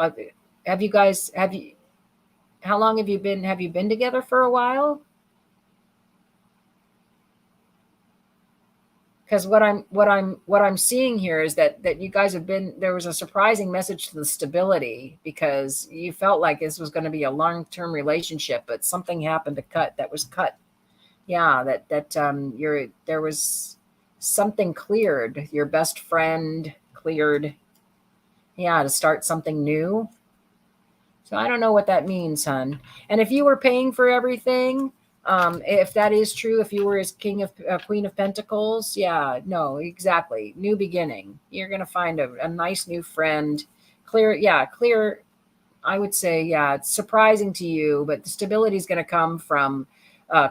how long have you been together for a while? Because what I'm seeing here is that you guys there was a surprising message to the stability, because you felt like this was going to be a long-term relationship, but something happened that was cut. Yeah, there was something cleared. Your best friend cleared. Yeah, to start something new. So I don't know what that means, hon. And if you were paying for everything, if that is true, if you were his Queen of Pentacles, yeah, no, exactly. New beginning. You're going to find a nice new friend. Clear. I would say, yeah, it's surprising to you, but the stability is going to come from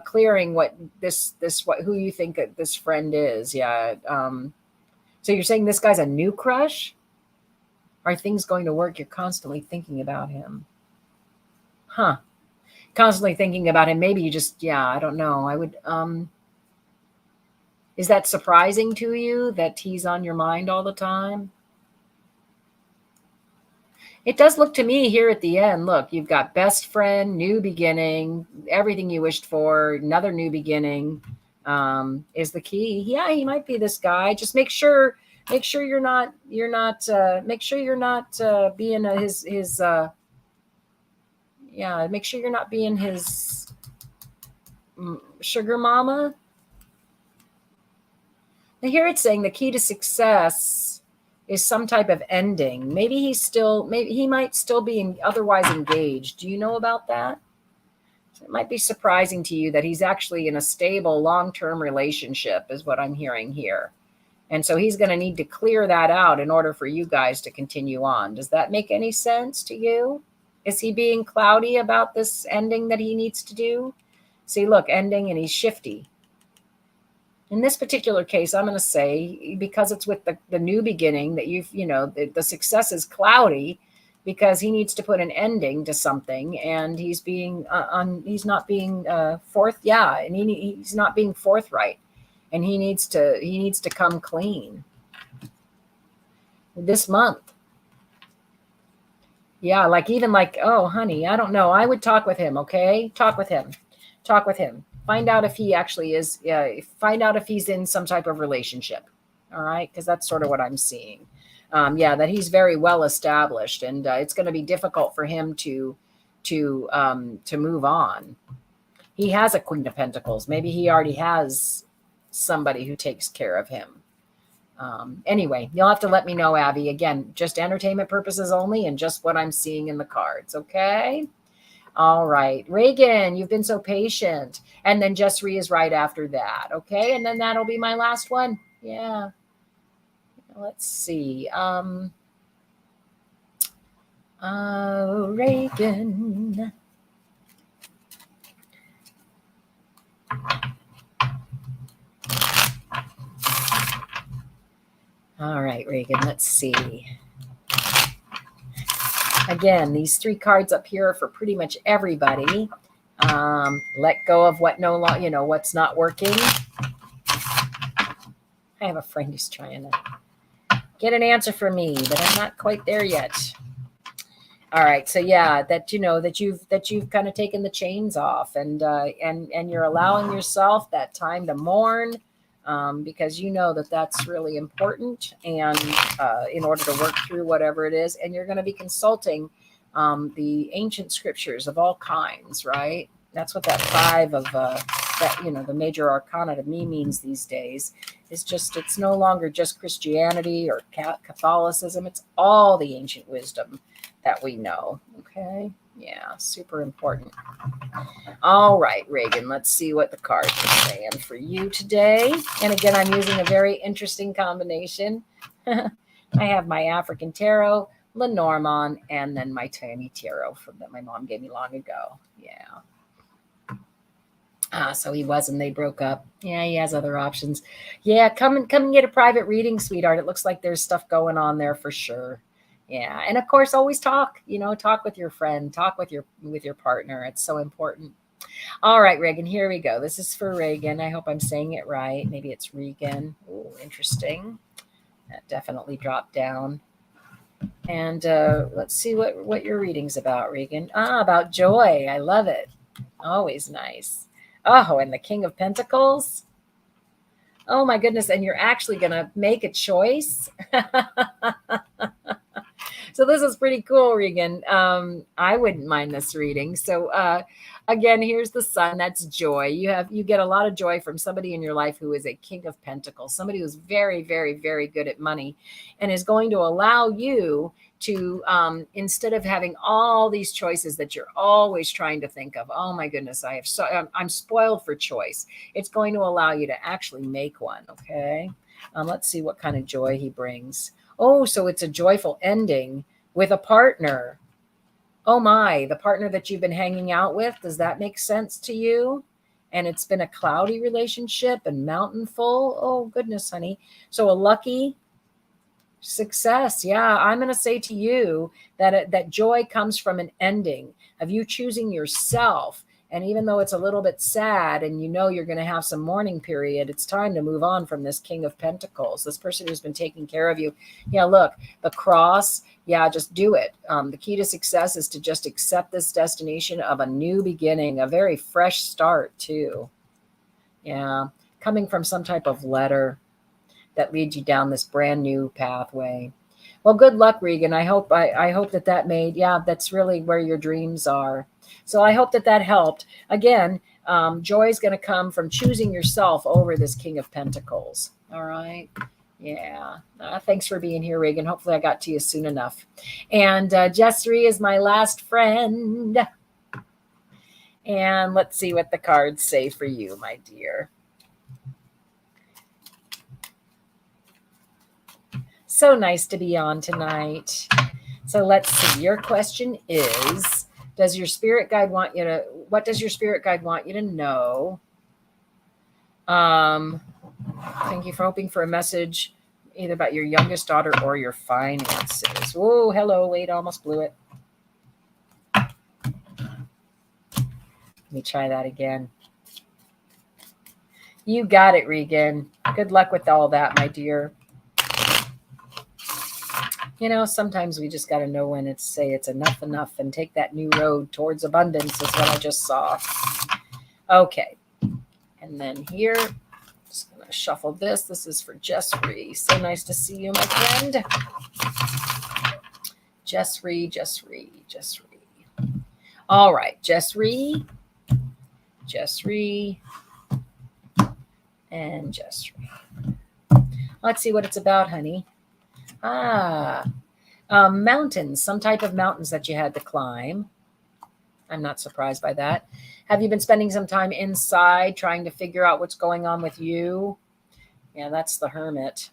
clearing who you think that this friend is. Yeah. So you're saying this guy's a new crush? Are things going to work? You're constantly thinking about him. Huh. Constantly thinking about him. Maybe you just, yeah, I don't know. I would, is that surprising to you that he's on your mind all the time? It does look to me here at the end. Look, you've got best friend, new beginning, everything you wished for, another new beginning is the key. Yeah, he might be this guy. Just make sure you're not being his yeah, make sure you're not being his sugar mama. Now here it's saying the key to success is some type of ending. Maybe he might still be otherwise engaged. Do you know about that? So it might be surprising to you that he's actually in a stable long-term relationship, is what I'm hearing here. And so he's going to need to clear that out in order for you guys to continue on. Does that make any sense to you? Is he being cloudy about this ending that he needs to do? See, look, ending, and he's shifty. In this particular case, I'm going to say, because it's with the new beginning, that the success is cloudy because he needs to put an ending to something, and he's not being he's not being forthright, and he needs to come clean this month. Yeah, oh, honey, I don't know. I would talk with him, okay? Talk with him. Find out if he actually is, find out if he's in some type of relationship, all right? Because that's sort of what I'm seeing. That he's very well established, and it's going to be difficult for him to move on. He has a Queen of Pentacles. Maybe he already has somebody who takes care of him. Anyway, you'll have to let me know, Abby. Again, just entertainment purposes only, and just what I'm seeing in the cards. Okay. All right. Reagan, you've been so patient. And then Jessree is right after that. Okay. And then that'll be my last one. Yeah. Let's see. Reagan. All right, Reagan, let's see. Again, these 3 cards up here are for pretty much everybody. Let go of what no longer, what's not working. I have a friend who's trying to get an answer for me, but I'm not quite there yet. All right, so yeah, that you've kind of taken the chains off, and you're allowing yourself that time to mourn, because you know that that's really important, and in order to work through whatever it is, and you're going to be consulting the ancient scriptures of all kinds, right? That's what that 5 of the major arcana to me means these days. It's no longer just Christianity or Catholicism. It's all the ancient wisdom that we know. Okay. Yeah. Super important. All right, Reagan, let's see what the cards are saying for you today. And again, I'm using a very interesting combination. I have my African Tarot, Lenormand, and then my Tammy Tarot that my mom gave me long ago. Yeah. So he was, and they broke up. Yeah, he has other options. Yeah, come and get a private reading, sweetheart. It looks like there's stuff going on there for sure. Yeah, and of course, always talk. Talk with your friend, talk with your partner. It's so important. All right, Reagan, here we go. This is for Reagan. I hope I'm saying it right. Maybe it's Regan. Oh, interesting. That definitely dropped down. And let's see what your reading's about, Regan. About joy. I love it. Always nice. Oh, and the King of Pentacles. Oh my goodness. And you're actually going to make a choice. So this is pretty cool, Regan. I wouldn't mind this reading. So again, here's the Sun. That's joy. You get a lot of joy from somebody in your life who is a King of Pentacles, somebody who's very, very, very good at money, and is going to allow you to, instead of having all these choices that you're always trying to think of, oh my goodness, I'm spoiled for choice. It's going to allow you to actually make one. Okay. Let's see what kind of joy he brings. Oh, so it's a joyful ending with a partner. Oh my, the partner that you've been hanging out with. Does that make sense to you? And it's been a cloudy relationship and mountain full. Oh goodness, honey. So a lucky success. Yeah, I'm going to say to you that joy comes from an ending of you choosing yourself. And even though it's a little bit sad and you're going to have some mourning period, it's time to move on from this King of Pentacles, this person who's been taking care of you. Yeah, look, the cross. Yeah, just do it. The key to success is to just accept this destination of a new beginning, a very fresh start too. Yeah, coming from some type of letter that leads you down this brand new pathway. Well, good luck, Regan. I hope that made, that's really where your dreams are. So I hope that helped. Again, joy is going to come from choosing yourself over this King of Pentacles. All right. Yeah. Thanks for being here, Regan. Hopefully I got to you soon enough. And Jessry is my last friend. And let's see what the cards say for you, my dear. So nice to be on tonight. So let's see. Your question is, what does your spirit guide want you to know? Thank you for hoping for a message either about your youngest daughter or your finances. Whoa, hello. Wait, almost blew it. Let me try that again. You got it, Regan. Good luck with all that, my dear. Sometimes we just got to know when it's enough and take that new road towards abundance is what I just saw. Okay. And then here, just going to shuffle this. This is for Jessry. So nice to see you, my friend. Jessry. All right. Jessry. And Jessry. Let's see what it's about, honey. Mountains, some type of mountains that you had to climb. I'm not surprised by that. Have you been spending some time inside trying to figure out what's going on with you? Yeah, that's the Hermit.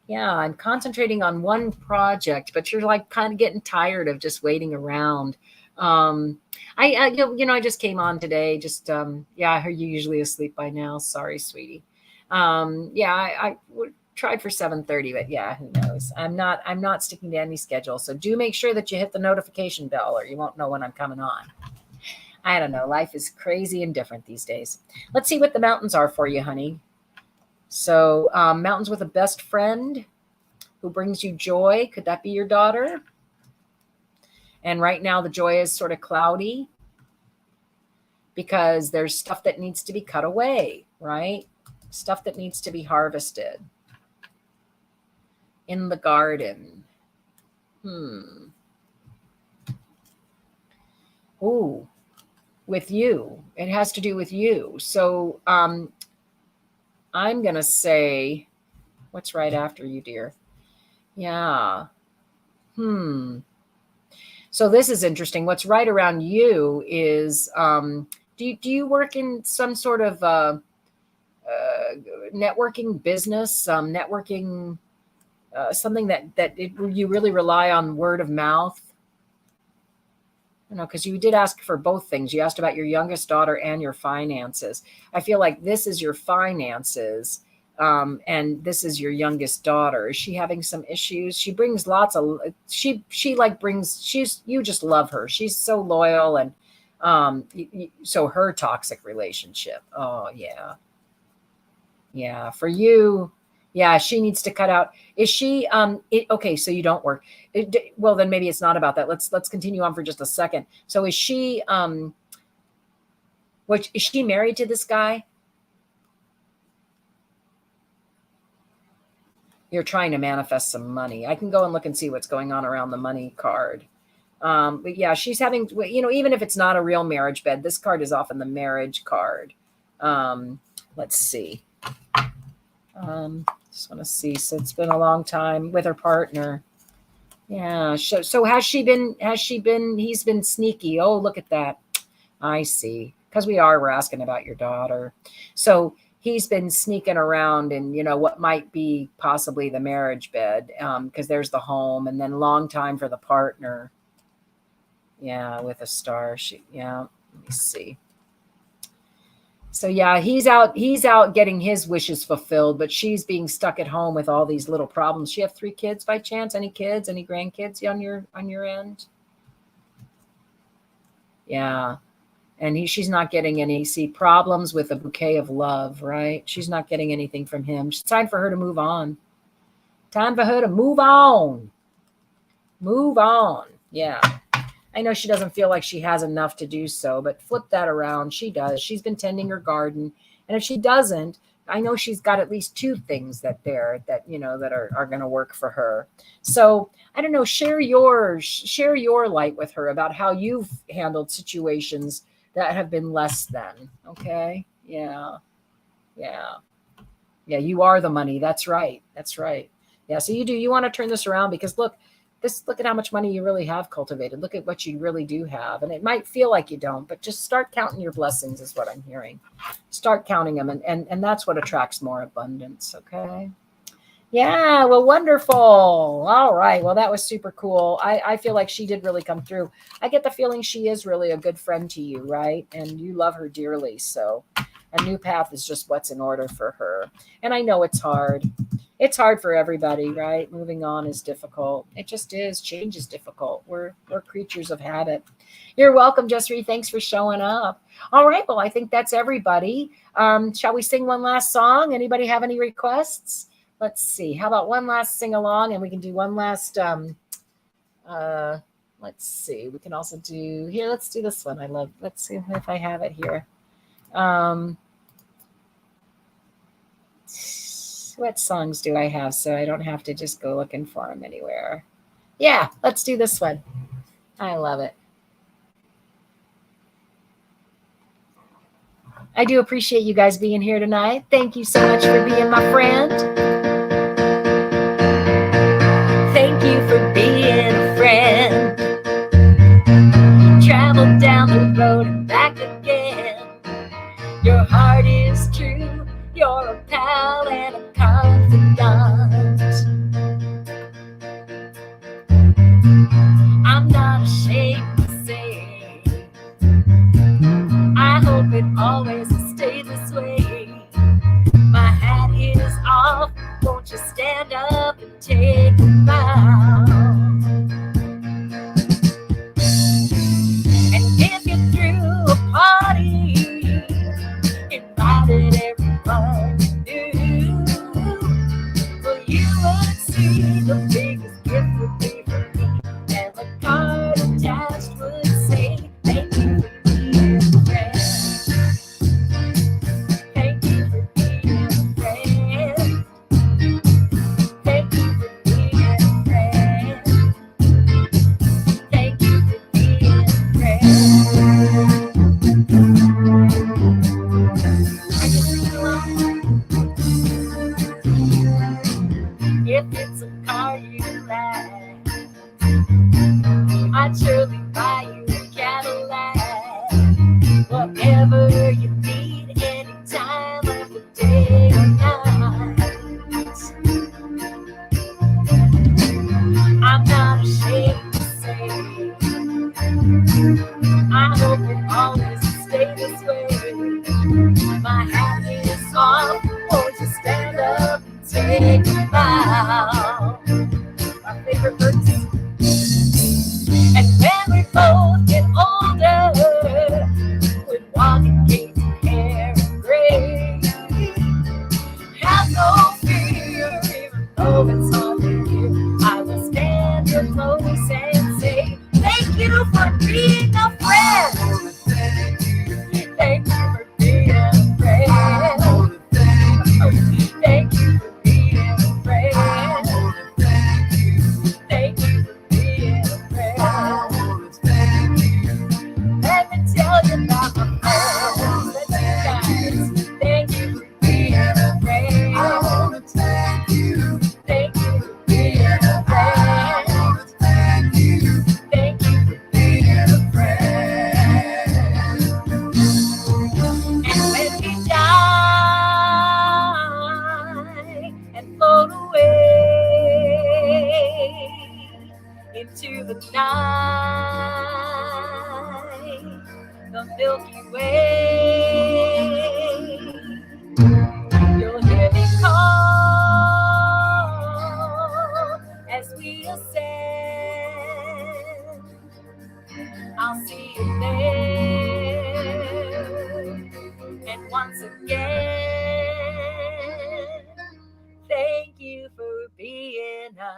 Yeah, I'm concentrating on one project, but you're like kind of getting tired of just waiting around. Um, I just came on today. Just yeah, I heard you usually asleep by now. Sorry, sweetie. Yeah, I would tried for 7:30, but yeah, who knows? I'm not sticking to any schedule. So do make sure that you hit the notification bell, or you won't know when I'm coming on. I don't know. Life is crazy and different these days. Let's see what the mountains are for you, honey. So mountains with a best friend who brings you joy. Could that be your daughter? And right now, the joy is sort of cloudy because there's stuff that needs to be cut away, right? Stuff that needs to be harvested in the garden. Ooh, with you. It has to do with you. So I'm going to say, what's right after you, dear? Yeah. So this is interesting. What's right around you is do you work in some sort of networking business, networking, something you really rely on word of mouth? Because you did ask for both things. You asked about your youngest daughter and your finances. I feel like this is your finances, and this is your youngest daughter. Is she having some issues? She brings lots of she like brings you just love her. She's so loyal, and so her toxic relationship. Oh yeah, yeah. For you, yeah, she needs to cut out. Is she okay, so you don't work. Well, then maybe it's not about that. Let's continue on for just a second. So is she is she married to this guy? You're trying to manifest some money. I can go and look and see what's going on around the money card. But yeah, she's having, even if it's not a real marriage bed, this card is often the marriage card. Let's see. Just want to see. So it's been a long time with her partner. Yeah. So he's been sneaky. Oh, look at that. I see. Because we're asking about your daughter. So he's been sneaking around in, what might be possibly the marriage bed. Because there's the home, and then long time for the partner. Yeah. With a star. Yeah. Let me see. So yeah, he's out getting his wishes fulfilled, but she's being stuck at home with all these little problems. She have 3 kids by chance? Any kids? Any grandkids on your end? Yeah. And she's not getting any problems with a bouquet of love, right? She's not getting anything from him. It's time for her to move on. Time for her to move on. Move on. Yeah. I know she doesn't feel like she has enough to do so, but flip that around. She does. She's been tending her garden. And if she doesn't, I know she's got at least 2 things that are going to work for her. So I don't know, share your light with her about how you've handled situations that have been less than. Okay. Yeah. Yeah. Yeah. You are the money. That's right. That's right. Yeah. So you want to turn this around, because look at how much money you really have cultivated. Look at what you really do have. And it might feel like you don't, but just start counting your blessings is what I'm hearing. Start counting them. And that's what attracts more abundance. Okay. Yeah. Well, wonderful. All right. Well, that was super cool. I feel like she did really come through. I get the feeling she is really a good friend to you, right? And you love her dearly. So a new path is just what's in order for her. And I know it's hard. It's hard for everybody, right? Moving on is difficult. It just is. Change is difficult. We're creatures of habit. You're welcome, Jessry. Thanks for showing up. All right. Well, I think that's everybody. Shall we sing one last song? Anybody have any requests? Let's see. How about one last sing along, and we can do one last, let's see. We can also do here. Let's do this one. Let's see if I have it here. What songs do I have so I don't have to just go looking for them anywhere? Yeah, let's do this one. I love it. I do appreciate you guys being here tonight. Thank you so much for being my friend. Thank you for being a friend. Travel down the road and back again. Your heart is true. You're a pal and a confidant. say goodbye. My favorite verse. And when we both get older, with walking canes and hair and gray, have no fear, even though it's hard to hear. I will stand here close and say, thank you for being a friend. Thank you for being a friend. Thank you for being a friend. Thank you for being a friend. Let me tell you about my friends. Let's guys. Thank you for being a friend. I wanna thank you. Thank you for being a friend. Thank you. Thank you for being a friend. And when we die and float away into the night, the Milky Way, you'll hear me call as we ascend. I'll see you there, and once again, thank you for being a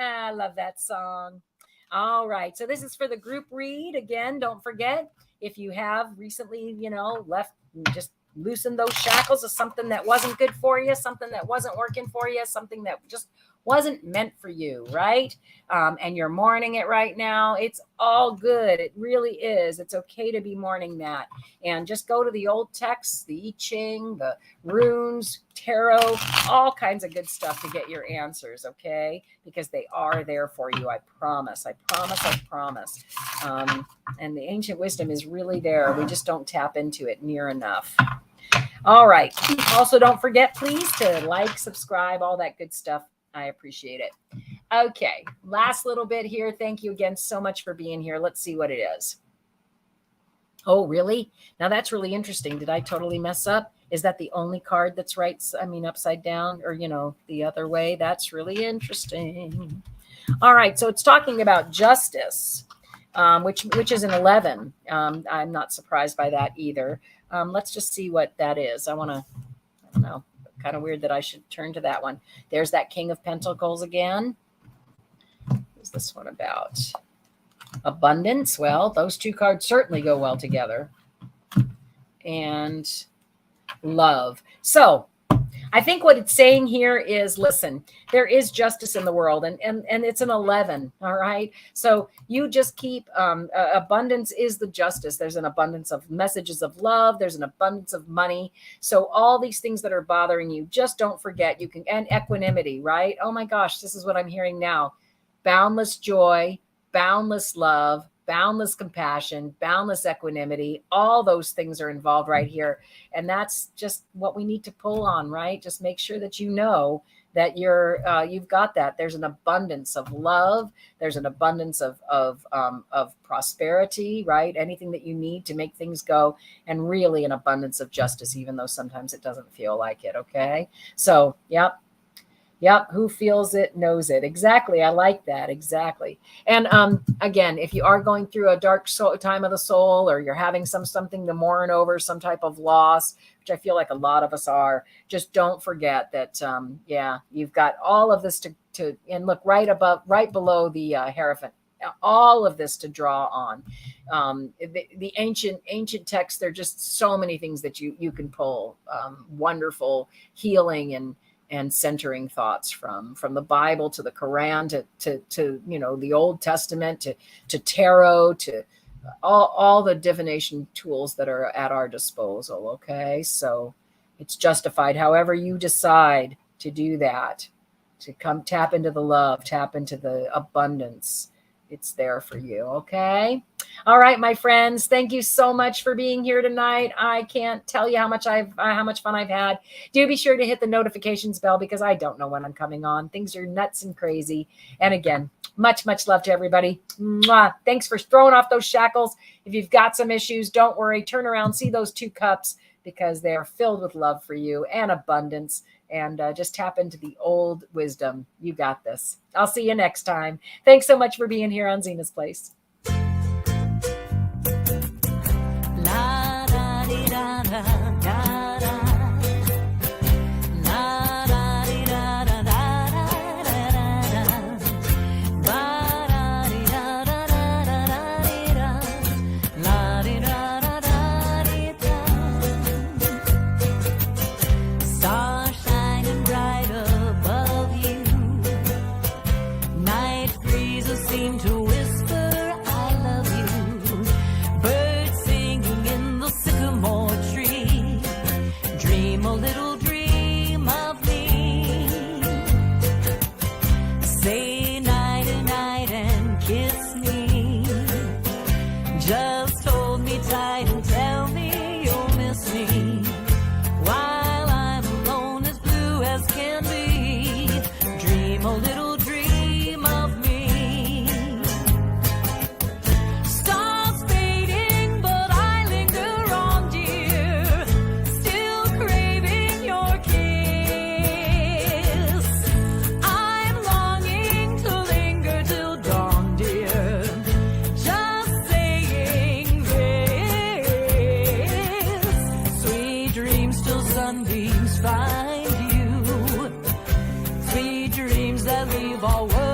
I love that song. All right. So this is for the group read. Again, don't forget, if you have recently, left, just loosen those shackles of something that wasn't good for you, something that wasn't working for you, something that just wasn't meant for you, right? And you're mourning it right now. It's all good. It really is. It's okay to be mourning that. And just go to the old texts, the I Ching, the runes, tarot, all kinds of good stuff to get your answers, okay? Because they are there for you. I promise. I promise. I promise. And the ancient wisdom is really there. We just don't tap into it near enough. All right. Also, don't forget, please, to like, subscribe, all that good stuff. I appreciate it. Okay. Last little bit here. Thank you again so much for being here. Let's see what it is. Oh, really? Now that's really interesting. Did I totally mess up? Is that the only card that's right? I mean, upside down or, the other way? That's really interesting. All right. So it's talking about justice, which is an 11. I'm not surprised by that either. Let's just see what that is. I don't know. Kind of weird that I should turn to that one. There's that King of Pentacles again. What's this one about? Abundance. Well, those two cards certainly go well together. And love. So I think what it's saying here is, listen, there is justice in the world, and it's an 11. All right. So you just keep, abundance is the justice. There's an abundance of messages of love. There's an abundance of money. So all these things that are bothering you, just don't forget and equanimity, right? Oh my gosh, this is what I'm hearing now. Boundless joy, boundless love, boundless compassion, boundless equanimity. All those things are involved right here. And that's just what we need to pull on, right? Just make sure that that you've got that. There's an abundance of love. There's an abundance of prosperity, right? Anything that you need to make things go, and really an abundance of justice, even though sometimes it doesn't feel like it. Okay. So, yep. Yep. Who feels it knows it. Exactly. I like that. Exactly. And again, if you are going through a dark time of the soul, or you're having something to mourn over, some type of loss, which I feel like a lot of us are, just don't forget that, you've got all of this to and look right below the Hierophant, all of this to draw on. The ancient texts, there are just so many things that you can pull, wonderful healing and centering thoughts from the Bible to the Quran to the Old Testament to tarot to all the divination tools that are at our disposal. Okay, so it's justified however you decide to do that, to come tap into the love, tap into the abundance. It's there for you. Okay. All right, my friends. Thank you so much for being here tonight. I can't tell you how much fun I've had. Do be sure to hit the notifications bell, because I don't know when I'm coming on. Things are nuts and crazy. And again, much, much love to everybody. Mwah. Thanks for throwing off those shackles. If you've got some issues, don't worry. Turn around, see those 2 cups, because they are filled with love for you and abundance. And just tap into the old wisdom. You got this. I'll see you next time. Thanks so much for being here on Zina's Place. Find you, sweet dreams that leave all world.